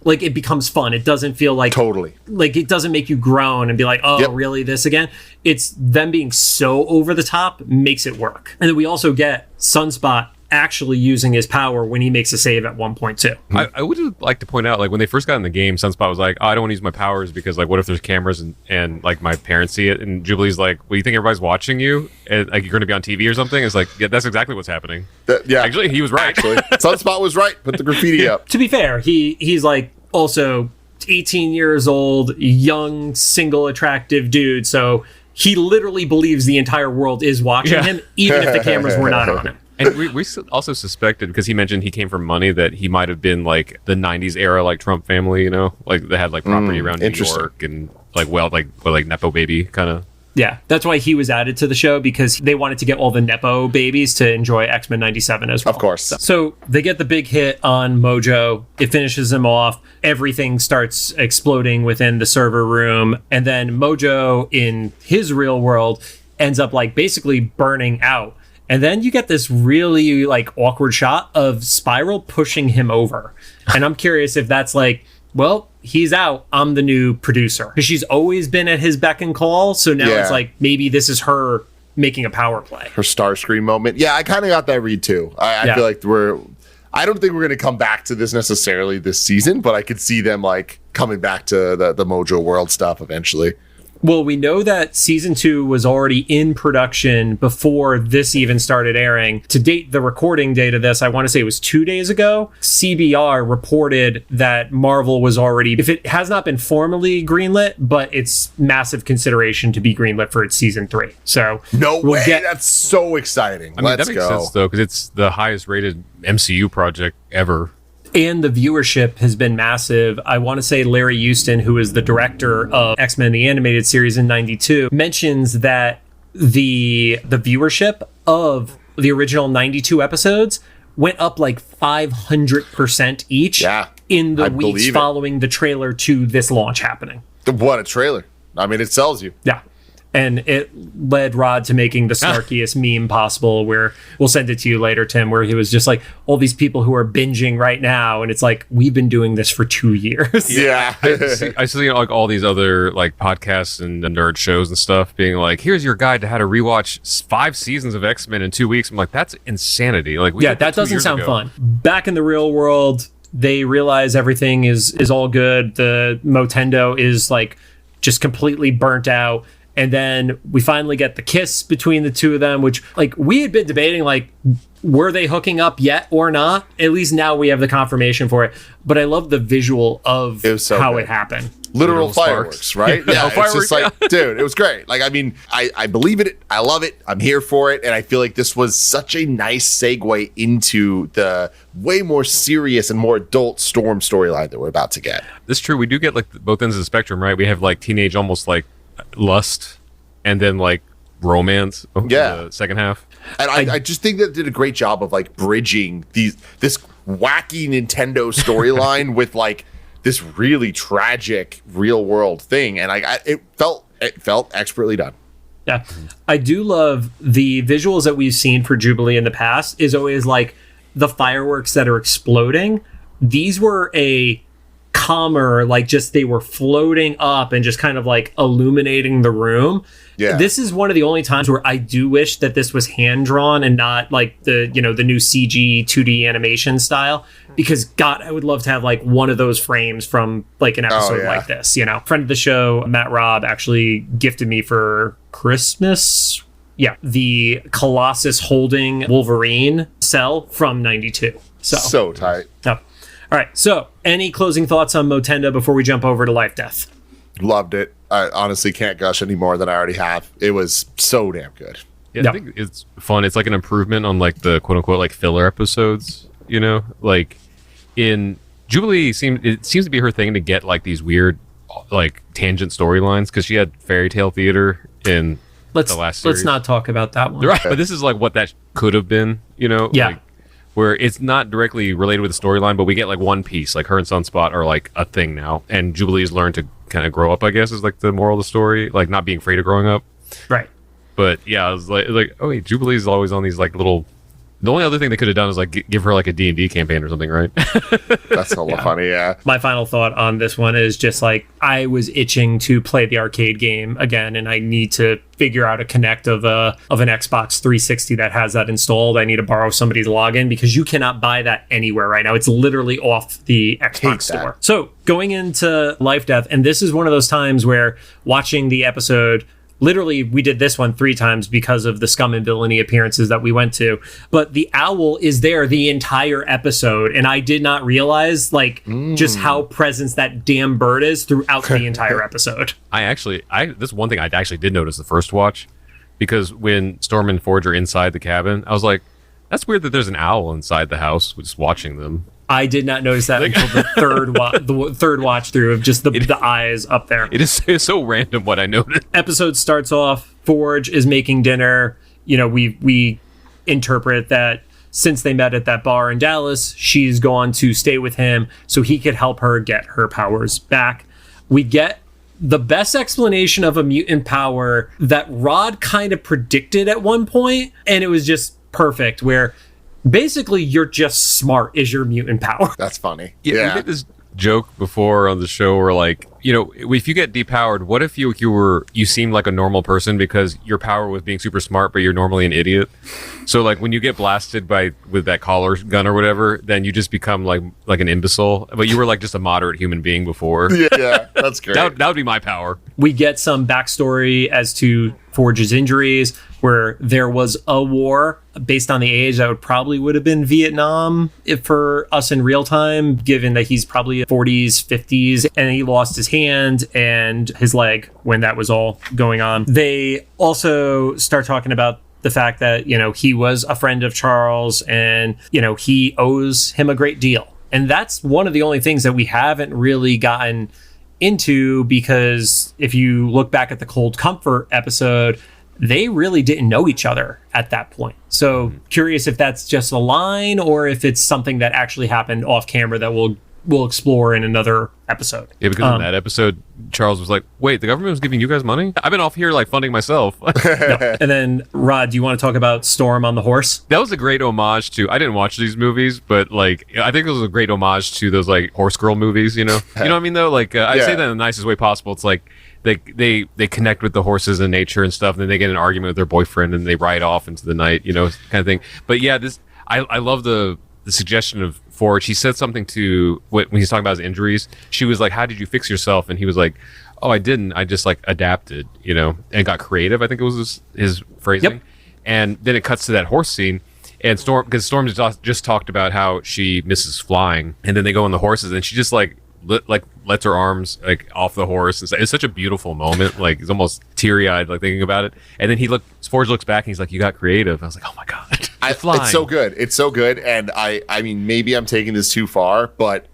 like it becomes fun. It doesn't feel like like it doesn't make you groan and be like, oh, really this again? It's them being so over the top makes it work. And then we also get Sunspot actually using his power when he makes a save at 1.2. I would like to point out, like when they first got in the game, Sunspot was like, oh, I don't want to use my powers because like what if there's cameras and like my parents see it? And Jubilee's like, well, you think everybody's watching you and like you're going to be on TV or something? It's like, yeah, that's exactly what's happening. Actually, he was right. Actually, Sunspot was right. Put the graffiti up. To be fair, he's like also 18 years old, young, single, attractive dude. So he literally believes the entire world is watching him, even if the cameras were not on him. And we also suspected, because he mentioned he came from money, that he might have been like the 90s era, like Trump family, like they had like property around New York and like, like Nepo baby kind of. Yeah, that's why he was added to the show, because they wanted to get all the Nepo babies to enjoy X-Men 97 as well. Of course. So they get the big hit on Mojo. It finishes him off. Everything starts exploding within the server room. And then Mojo, in his real world, ends up like basically burning out. And then you get this really like awkward shot of Spiral pushing him over. And I'm curious if that's like, well, he's out. I'm the new producer. Because she's always been at his beck and call. So now it's like, maybe this is her making a power play. Her Starscream moment. Yeah, I kind of got that read too. I feel like I don't think we're going to come back to this necessarily this season, but I could see them like coming back to the Mojo World stuff eventually. Well, we know that season 2 was already in production before this even started airing. To date, the recording date of this, I want to say it was 2 days ago. CBR reported that Marvel was already, if it has not been formally greenlit, but it's massive consideration to be greenlit for its season 3. So we'll way, that's so exciting. I mean, that makes sense though, because it's the highest rated MCU project ever. And the viewership has been massive. I want to say Larry Houston, who is the director of X-Men, the animated series in 92, mentions that the viewership of the original 92 episodes went up like 500% each in the weeks following the trailer to this launch happening. What a trailer. I mean, it sells you. Yeah. And it led Rod to making the snarkiest meme possible, where we'll send it to you later, Tim, where he was just like, all these people who are binging right now. And it's like, we've been doing this for 2 years. Yeah. I see like all these other like podcasts and nerd shows and stuff being like, here's your guide to how to rewatch 5 seasons of X-Men in 2 weeks. I'm like, that's insanity. Like, that doesn't sound fun. Back in the real world, they realize everything is all good. The Motendo is like just completely burnt out. And then we finally get the kiss between the two of them, which like we had been debating, like, were they hooking up yet or not? At least now we have the confirmation for it. But I love the visual of how it happened. Literal fireworks, right? Yeah, it's just like, dude, it was great. Like, I mean, I believe it. I love it. I'm here for it. And I feel like this was such a nice segue into the way more serious and more adult Storm storyline that we're about to get. That's true. We do get like both ends of the spectrum, right? We have like teenage, almost like lust, and then like romance the second half. And I just think that it did a great job of like bridging this wacky Nintendo storyline with like this really tragic real world thing, and it felt expertly done. Yeah, I do love the visuals that we've seen for Jubilee in the past. Is always like the fireworks that are exploding. These were a calmer, like just they were floating up and just kind of like illuminating the room. Yeah. This is one of the only times where I do wish that this was hand drawn and not like the new CG 2D animation style, because God, I would love to have like one of those frames from like an episode like this, Friend of the show, Matt Robb, actually gifted me for Christmas. Yeah. The Colossus holding Wolverine cell from 92. So tight. Oh. All right, so any closing thoughts on Motendo before we jump over to LifeDeath? Loved it. I honestly can't gush any more than I already have. It was so damn good. Yeah, I think it's fun. It's like an improvement on like the quote unquote like filler episodes, like in Jubilee it seems to be her thing to get like these weird like tangent storylines, because she had fairy tale theater in the last series. Let's not talk about that one. Right, but this is like what that could have been, Yeah. Like, where it's not directly related with the storyline, but we get like one piece, like her and Sunspot are like a thing now, and Jubilee's learned to kind of grow up, I guess, is like the moral of the story, like not being afraid of growing up. Right. But yeah, I was like, oh wait, Jubilee's always on these like little. The only other thing they could have done is like give her like a D&D campaign or something, right? That's hella funny, yeah. My final thought on this one is just like, I was itching to play the arcade game again, and I need to figure out a connect of an Xbox 360 that has that installed. I need to borrow somebody's login, because you cannot buy that anywhere right now. It's literally off the Xbox store. So going into LifeDeath, and this is one of those times where watching the episode, literally, we did this one 3 times because of the Scum and Villainy appearances that we went to. But the owl is there the entire episode, and I did not realize just how present that damn bird is throughout the entire episode. This one thing I actually did notice the first watch, because when Storm and Forge are inside the cabin, I was like, that's weird that there's an owl inside the house just watching them. I did not notice that until the third watch through of just the eyes up there. It's so random what I noticed. Episode starts off, Forge is making dinner. We interpret that since they met at that bar in Dallas, she's gone to stay with him so he could help her get her powers back. We get the best explanation of a mutant power that Rod kind of predicted at one point, and it was just perfect, where basically you're just smart is your mutant power. That's funny. Yeah. We did this joke before on the show where, like, you know, if you get depowered, what if you seemed like a normal person because your power was being super smart, but you're normally an idiot? So, like, when you get blasted with that collar gun or whatever, then you just become like an imbecile, but you were like just a moderate human being before. Yeah, that's great. that would be my power. We get some backstory as to Forge's injuries, where there was a war based on the age that would have been Vietnam for us in real time, given that he's probably 40s, 50s, and he lost his hand and his leg when that was all going on. They also start talking about the fact that, you know, he was a friend of Charles and, you know, he owes him a great deal. And that's one of the only things that we haven't really gotten into, because if you look back at the Cold Comfort episode, they really didn't know each other at that point. So curious if that's just a line or if it's something that actually happened off camera that we'll explore in another episode. Yeah, because in that episode, Charles was like, wait, the government was giving you guys money? I've been off here like funding myself. No. And then, Rod, do you want to talk about Storm on the horse? That was a great homage to, I didn't watch these movies, but like, I think it was a great homage to those like horse girl movies, you know? You know what I mean though? Like, I say that in the nicest way possible. It's like, they connect with the horses and nature and stuff, and then they get in an argument with their boyfriend and they ride off into the night, you know, kind of thing. But yeah, I love the suggestion of Forge. He said something to when he's talking about his injuries. She was like, "How did you fix yourself?" And he was like, "Oh, I didn't. I just like adapted, you know, and got creative." I think it was his phrasing. Yep. And then it cuts to that horse scene, and Storm just talked about how she misses flying, and then they go on the horses, and she just like lets her arms like off the horse. It's such a beautiful moment. Like, it's almost teary-eyed like thinking about it. And then Forge looks back and he's like, "You got creative." I was like, oh my god. It's so good. It's so good. And I mean, maybe I'm taking this too far, but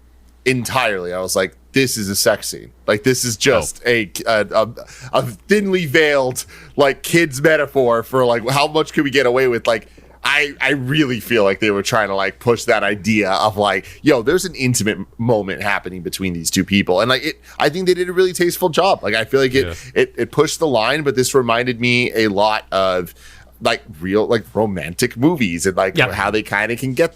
entirely, I was like, this is a sex scene. Like, this is just a thinly veiled like kids metaphor for like how much could we get away with. Like, I really feel like they were trying to like push that idea of like, yo, there's an intimate moment happening between these two people. And like I think they did a really tasteful job. Like, I feel like it pushed the line, but this reminded me a lot of like real like romantic movies and like how they kind of can get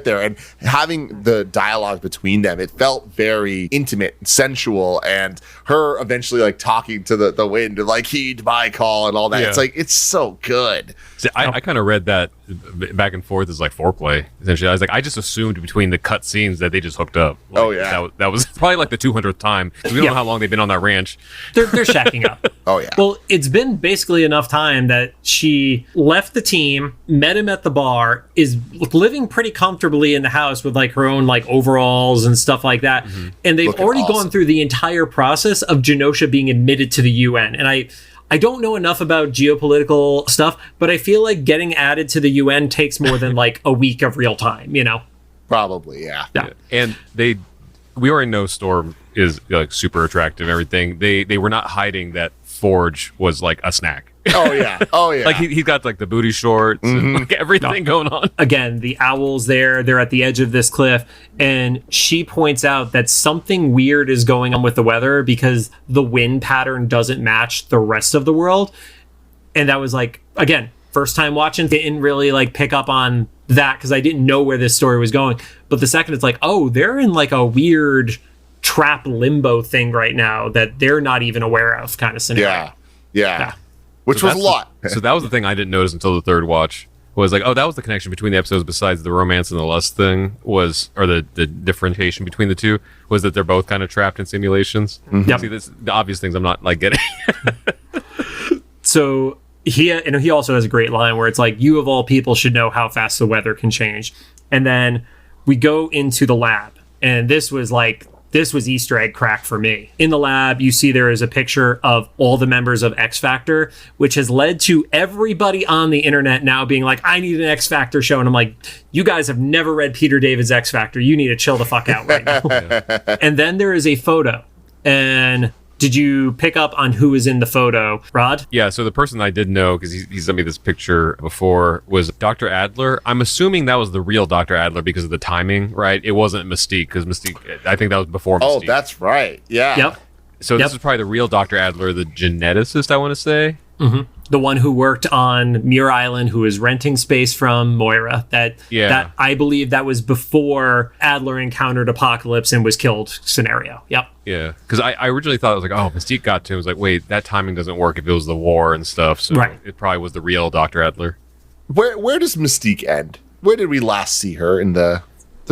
there, and having the dialogue between them, it felt very intimate, sensual, and her eventually like talking to the wind and like, heed my call and all that. It's like, it's so good. See, I kind of read that back and forth as like foreplay, essentially. I was like, I just assumed between the cut scenes that they just hooked up. Like, that was probably like the 200th time, because we don't know how long they've been on that ranch. They're shacking up. Oh yeah. Well, it's been basically enough time that she left the team, met him at the bar, is living pretty comfortably in the house with like her own like overalls and stuff like that. Mm-hmm. And they've already gone through the entire process of Genosha being admitted to the UN. And I don't know enough about geopolitical stuff, but I feel like getting added to the UN takes more than like a week of real time, you know? Probably, yeah. And we already know Storm is like super attractive and everything. They were not hiding that Forge was like a snack. Oh yeah. Like he's got like the booty shorts and like everything going on. Again, the owl's there. They're at the edge of this cliff, and she points out that something weird is going on with the weather because the wind pattern doesn't match the rest of the world. And that was like, again, first time watching, didn't really like pick up on that because I didn't know where this story was going. But the second it's like, oh, they're in like a weird trap limbo thing right now that they're not even aware of, kind of scenario. Yeah. Which was a lot. So that was the thing I didn't notice until the third watch. Was like, oh, that was the connection between the episodes besides the romance and the lust thing, or the differentiation between the two, was that they're both kind of trapped in simulations. Mm-hmm. See, the obvious things I'm not like getting. So he also has a great line where it's like, you of all people should know how fast the weather can change. And then we go into the lab, and this was Easter egg crack for me. In the lab, you see there is a picture of all the members of X Factor, which has led to everybody on the internet now being like, I need an X Factor show. And I'm like, you guys have never read Peter David's X Factor. You need to chill the fuck out right now. And then there is a photo. And did you pick up on who is in the photo, Rod? Yeah, so the person I did know, because he sent me this picture before, was Dr. Adler. I'm assuming that was the real Dr. Adler because of the timing, right? It wasn't Mystique, because Mystique, I think that was before Mystique. Oh, that's right. Yeah. Yep. So this is probably the real Dr. Adler, the geneticist, I want to say. Mm-hmm. The one who worked on Muir Island, who was renting space from Moira. That I believe that was before Adler encountered Apocalypse and was killed scenario. Yep. Yeah, because I originally thought it was like, oh, Mystique got to him. I was like, wait, that timing doesn't work if it was the war and stuff. So it probably was the real Dr. Adler. Where does Mystique end? Where did we last see her in the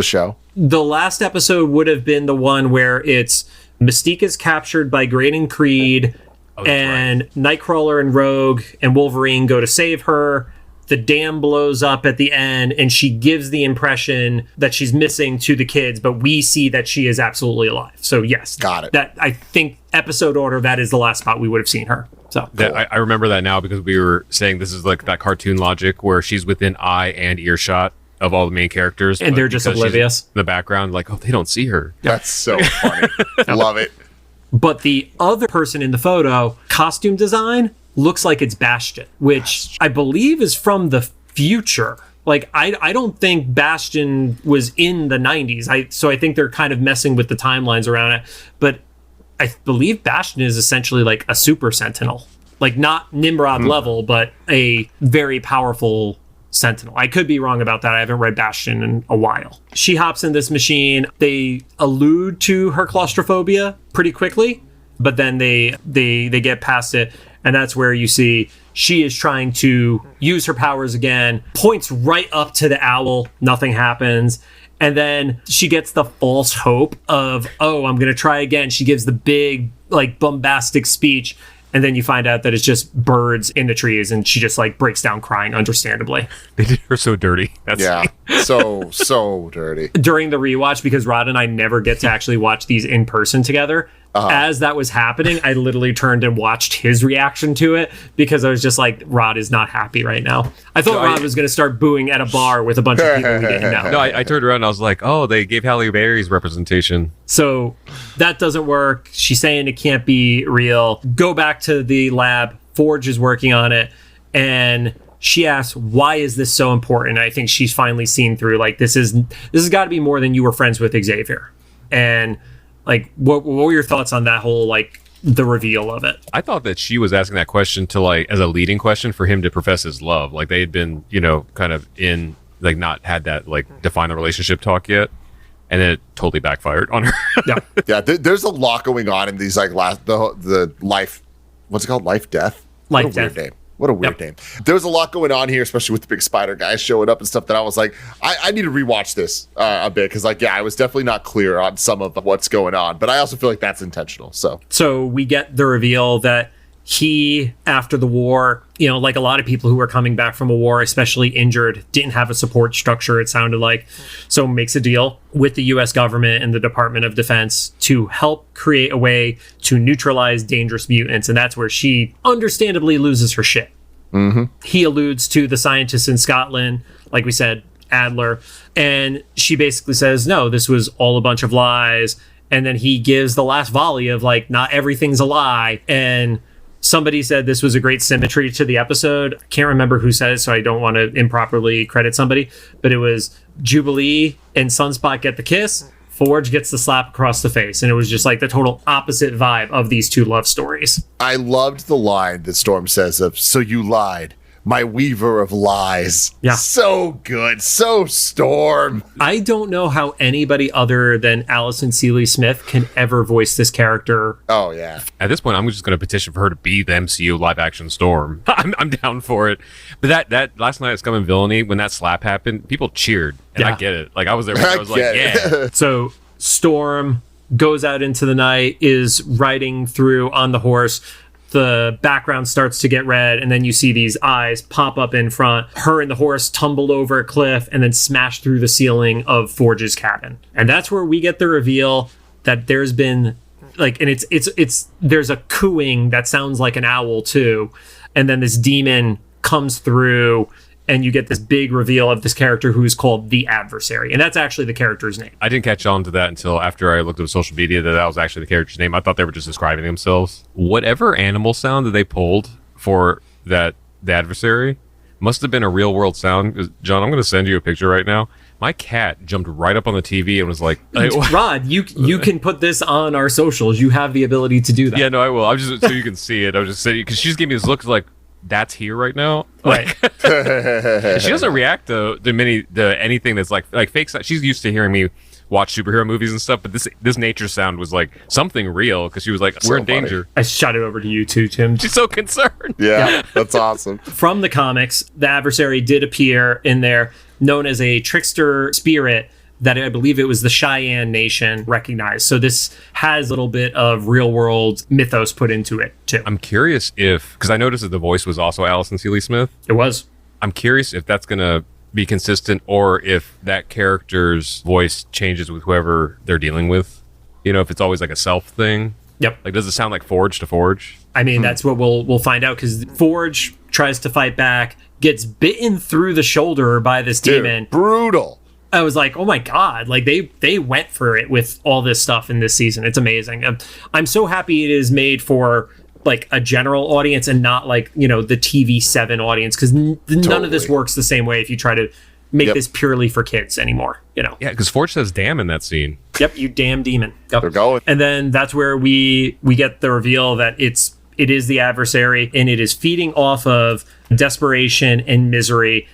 show? The last episode would have been the one where it's Mystique is captured by Great and Creed, and Nightcrawler and Rogue and Wolverine go to save her. The dam blows up at the end, and she gives the impression that she's missing to the kids, but we see that she is absolutely alive. So yes, got it. That I think episode order, that is the last spot we would have seen her. So I remember that now because we were saying this is like that cartoon logic where she's within eye and earshot of all the main characters, and they're just oblivious in the background, like, oh, they don't see her. That's so funny. Love it. But the other person in the photo, costume design, looks like it's Bastion, which I believe is from the future. Like, I don't think Bastion was in the 90s. So I think they're kind of messing with the timelines around it. But I believe Bastion is essentially like a super sentinel. Like, not Nimrod level, but a very powerful sentinel. I could be wrong about that. I haven't read Bastion in a while. She hops in this machine. They allude to her claustrophobia pretty quickly, but then they get past it, and that's where you see she is trying to use her powers again, points right up to the owl, nothing happens, and then she gets the false hope of, oh, I'm going to try again. She gives the big, like, bombastic speech, and then you find out that it's just birds in the trees, and she just like breaks down crying, understandably. They did her so dirty. So dirty. During the rewatch, because Rod and I never get to actually watch these in person together, as that was happening, I literally turned and watched his reaction to it because I was just like, Rod is not happy right now. I thought Rod was going to start booing at a bar with a bunch of people we didn't know. No, I turned around and I was like, oh, they gave Halle Berry's representation. So that doesn't work. She's saying it can't be real. Go back to the lab. Forge is working on it. And she asks, why is this so important? I think she's finally seen through, like, this has got to be more than you were friends with Xavier. And like, what were your thoughts on that whole, like, the reveal of it? I thought that she was asking that question to, like, as a leading question for him to profess his love. Like, they had been, kind of in, like, not had that, like, define the relationship talk yet. And then it totally backfired on her. Yeah. There's a lot going on in these, like, the life, what's it called? Life Death? Life Death. Weird name. What a weird name. There was a lot going on here, especially with the big spider guys showing up and stuff, that I was like, I need to rewatch this a bit, because, like, I was definitely not clear on some of what's going on, but I also feel like that's intentional. So we get the reveal that he, after the war, like a lot of people who were coming back from a war, especially injured, didn't have a support structure, it sounded like. So makes a deal with the U.S. government and the Department of Defense to help create a way to neutralize dangerous mutants. And that's where she understandably loses her shit. Mm-hmm. He alludes to the scientists in Scotland, like we said, Adler. And she basically says, no, this was all a bunch of lies. And then he gives the last volley of, like, not everything's a lie. And somebody said this was a great symmetry to the episode. I can't remember who said it, so I don't want to improperly credit somebody, but it was Jubilee and Sunspot get the kiss, Forge gets the slap across the face, and it was just like the total opposite vibe of these two love stories. I loved the line that Storm says of, so you lied, my weaver of lies. Yeah. So good. So Storm. I don't know how anybody other than Allison Seeley Smith can ever voice this character. Oh, yeah. At this point, I'm just going to petition for her to be the MCU live action Storm. I'm down for it. But that last night at Scum and Villainy, when that slap happened, people cheered. And I get it. Like, I was there. I was like, yeah. So Storm goes out into the night, is riding through on the horse. The background starts to get red, and then you see these eyes pop up in front. Her and the horse tumbled over a cliff and then smashed through the ceiling of Forge's cabin. And that's where we get the reveal that there's been, like, and it's there's a cooing that sounds like an owl too. And then this demon comes through, and you get this big reveal of this character who is called the Adversary. And that's actually the character's name. I didn't catch on to that until after I looked at social media that was actually the character's name. I thought they were just describing themselves. Whatever animal sound that they pulled for the Adversary must have been a real world sound. John, I'm going to send you a picture right now. my cat jumped right up on the TV and was like, Rod, you can put this on our socials. You have the ability to do that. Yeah, no, I will. I'm just so you can see it. I was just saying because she's giving me this look like that's here right now. Right. She doesn't react to anything that's like fake. She's used to hearing me watch superhero movies and stuff, but this nature sound was like something real because she was like, "We're in danger." I shot it over to you too, Tim. She's so concerned. Yeah, that's awesome. From the comics, the adversary did appear in there, known as a trickster spirit that I believe it was the Cheyenne Nation recognized. So this has a little bit of real world mythos put into it too. I'm curious because I noticed that the voice was also Allison Seeley Smith. It was. I'm curious if that's gonna be consistent or if that character's voice changes with whoever they're dealing with. You know, if it's always like a self thing. Yep. Like, does it sound like Forge to Forge? I mean, that's what we'll find out, because Forge tries to fight back, gets bitten through the shoulder by this demon. Brutal. I was like, oh my God, like they went for it with all this stuff in this season. It's amazing. I'm so happy it is made for like a general audience and not like, the TV7 audience, because none of this works the same way if you try to make this purely for kids anymore, Yeah, because Forge says damn in that scene. Yep, you damn demon. Yep. They're going. And then that's where we get the reveal that it is the adversary, and it is feeding off of desperation and misery.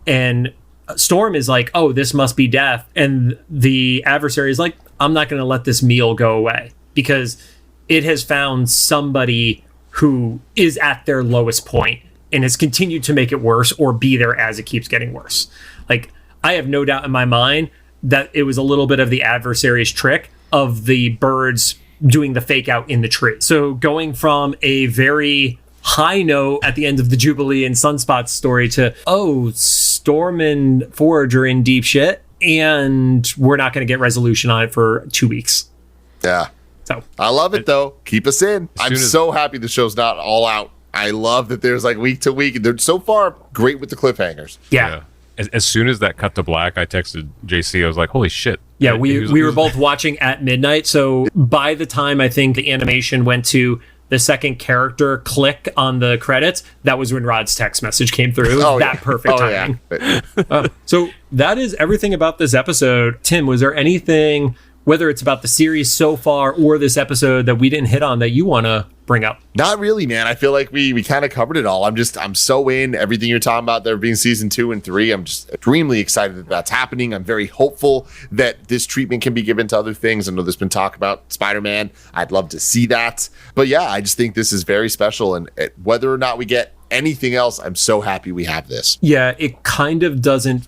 And Storm is like, oh, this must be death. And the adversary is like, I'm not going to let this meal go away, because it has found somebody who is at their lowest point and has continued to make it worse or be there as it keeps getting worse. Like, I have no doubt in my mind that it was a little bit of the adversary's trick of the birds doing the fake out in the tree. So going from a very high note at the end of the Jubilee and Sunspot story to, oh, Storm and Forge are in deep shit, and we're not going to get resolution on it for 2 weeks. Yeah. So I love it, though. Keep us in. I'm so happy the show's not all out. I love that there's like week to week. They're so far great with the cliffhangers. Yeah. As soon as that cut to black, I texted JC. I was like, holy shit. Yeah, we were both watching at midnight. So by the time I think the animation went to the second character click on the credits, that was when Rod's text message came through. It was perfect timing. Yeah. So that is everything about this episode. Tim, was there anything, whether it's about the series so far or this episode, that we didn't hit on that you want to bring up? Not really, man. I feel like we kind of covered it all. I'm so in everything you're talking about there being season 2 and 3. I'm just extremely excited that that's happening. I'm very hopeful that this treatment can be given to other things. I know there's been talk about Spider-Man. I'd love to see that. But yeah, I just think this is very special. And whether or not we get anything else, I'm so happy we have this. Yeah, it kind of doesn't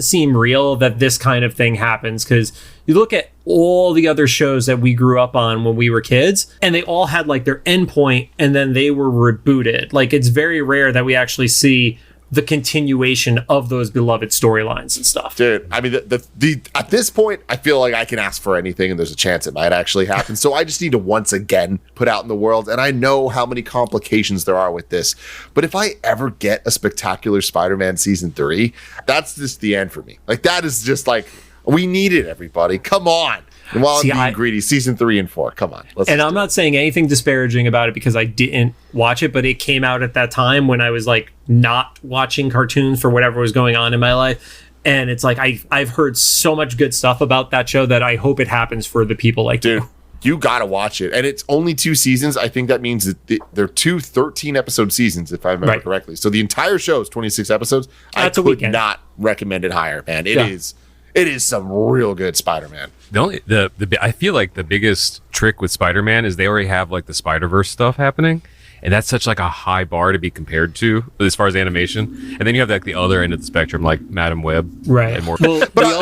seem real that this kind of thing happens, because you look at all the other shows that we grew up on when we were kids, and they all had like their endpoint and then they were rebooted. Like, it's very rare that we actually see the continuation of those beloved storylines and stuff. Dude, I mean, the at this point, I feel like I can ask for anything and there's a chance it might actually happen. So I just need to once again put out in the world, and I know how many complications there are with this, but if I ever get a spectacular Spider-Man season 3, that's just the end for me. Like, that is just like, we need it, everybody. Come on. And while I'm being greedy, season 3 and 4, come on. And I'm not saying anything disparaging about it because I didn't watch it, but it came out at that time when I was like not watching cartoons for whatever was going on in my life. And it's like, I've heard so much good stuff about that show that I hope it happens for the people like you. You gotta watch it. And it's only 2 seasons. I think that means that they're 2 13-episode seasons, if I remember correctly. So the entire show is 26 episodes. That's I could not recommend it higher, man. It is some real good Spider-Man. I feel like the biggest trick with Spider-Man is they already have like the Spider-Verse stuff happening, and that's such like a high bar to be compared to as far as animation. And then you have like the other end of the spectrum, like Madam Web, right? And more. Well, we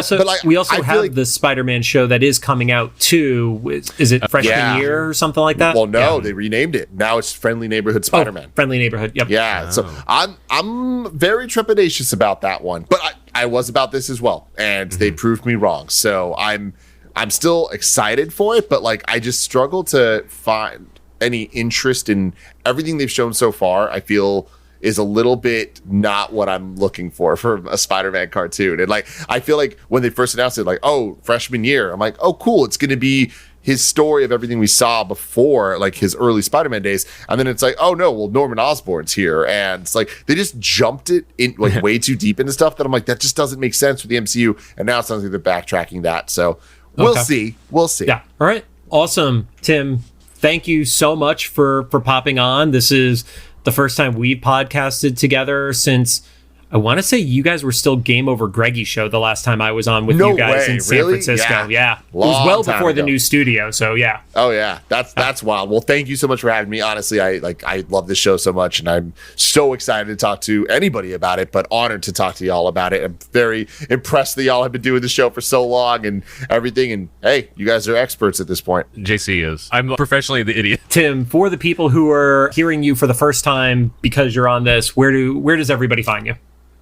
also have like the Spider-Man show that is coming out too. Is it freshman year or something like that? Well, no, they renamed it. Now it's Friendly Neighborhood Spider-Man. Friendly Neighborhood. Yep. Yeah. So I'm very trepidatious about that one, but I was about this as well, and they proved me wrong. So I'm still excited for it, but like, I just struggle to find any interest in everything they've shown so far. I feel is a little bit not what I'm looking for a Spider-Man cartoon. And like, I feel like when they first announced it, like, oh, freshman year, I'm like, oh, cool. It's going to be his story of everything we saw before, like his early Spider-Man days, and then it's like, oh no, well, Norman Osborn's here, and it's like they just jumped it in like way too deep into stuff that I'm like, that just doesn't make sense for the MCU, and now it sounds like they're backtracking that. So we'll see. Yeah. All right. Awesome, Tim. Thank you so much for popping on. This is the first time we've podcasted together since, I want to say you guys were still Game Over Greggy show the last time I was on with you guys in San Francisco. Yeah. It was well before the new studio, so yeah. Oh yeah, that's wild. Well, thank you so much for having me. Honestly, I love this show so much, and I'm so excited to talk to anybody about it, but honored to talk to y'all about it. I'm very impressed that y'all have been doing the show for so long and everything, and hey, you guys are experts at this point. JC is. I'm professionally the idiot. Tim, for the people who are hearing you for the first time because you're on this, where does everybody find you?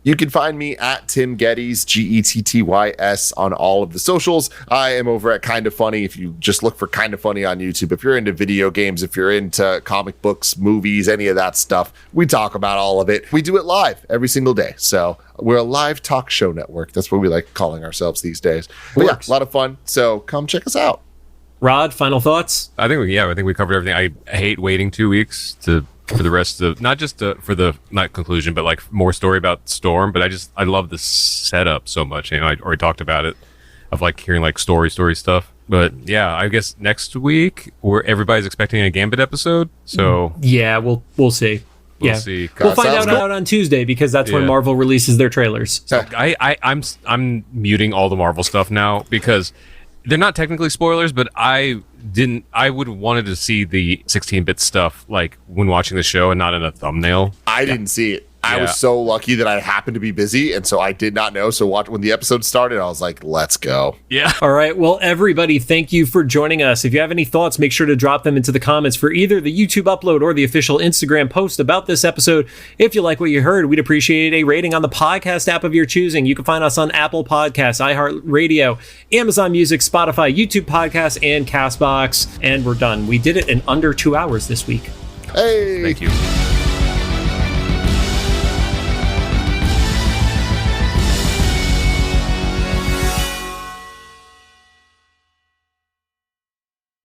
You can find me at Tim Gettys, Gettys, on all of the socials. I am over at Kind of Funny. If you just look for Kind of Funny on YouTube, if you're into video games, if you're into comic books, movies, any of that stuff, we talk about all of it. We do it live every single day. So we're a live talk show network. That's what we like calling ourselves these days. But yeah, a lot of fun. So come check us out. Rod, final thoughts? I think we covered everything. I hate waiting 2 weeks for the rest of, not just for the not conclusion, but like more story about Storm. But I love the setup so much. You know, I already talked about it, of like hearing like story stuff. But yeah, I guess next week everybody's expecting a Gambit episode. So yeah, we'll see. We'll see. We'll find out on Tuesday because that's when Marvel releases their trailers. So I'm muting all the Marvel stuff now because they're not technically spoilers, but I would have wanted to see the 16-bit stuff like when watching the show and not in a thumbnail. I didn't see it. I was so lucky that I happened to be busy, and so I did not know. So when the episode started, I was like, let's go. Yeah. All right. Well, everybody, thank you for joining us. If you have any thoughts, make sure to drop them into the comments for either the YouTube upload or the official Instagram post about this episode. If you like what you heard, we'd appreciate a rating on the podcast app of your choosing. You can find us on Apple Podcasts, iHeartRadio, Amazon Music, Spotify, YouTube Podcasts, and CastBox. And we're done. We did it in under 2 hours this week. Hey. Thank you.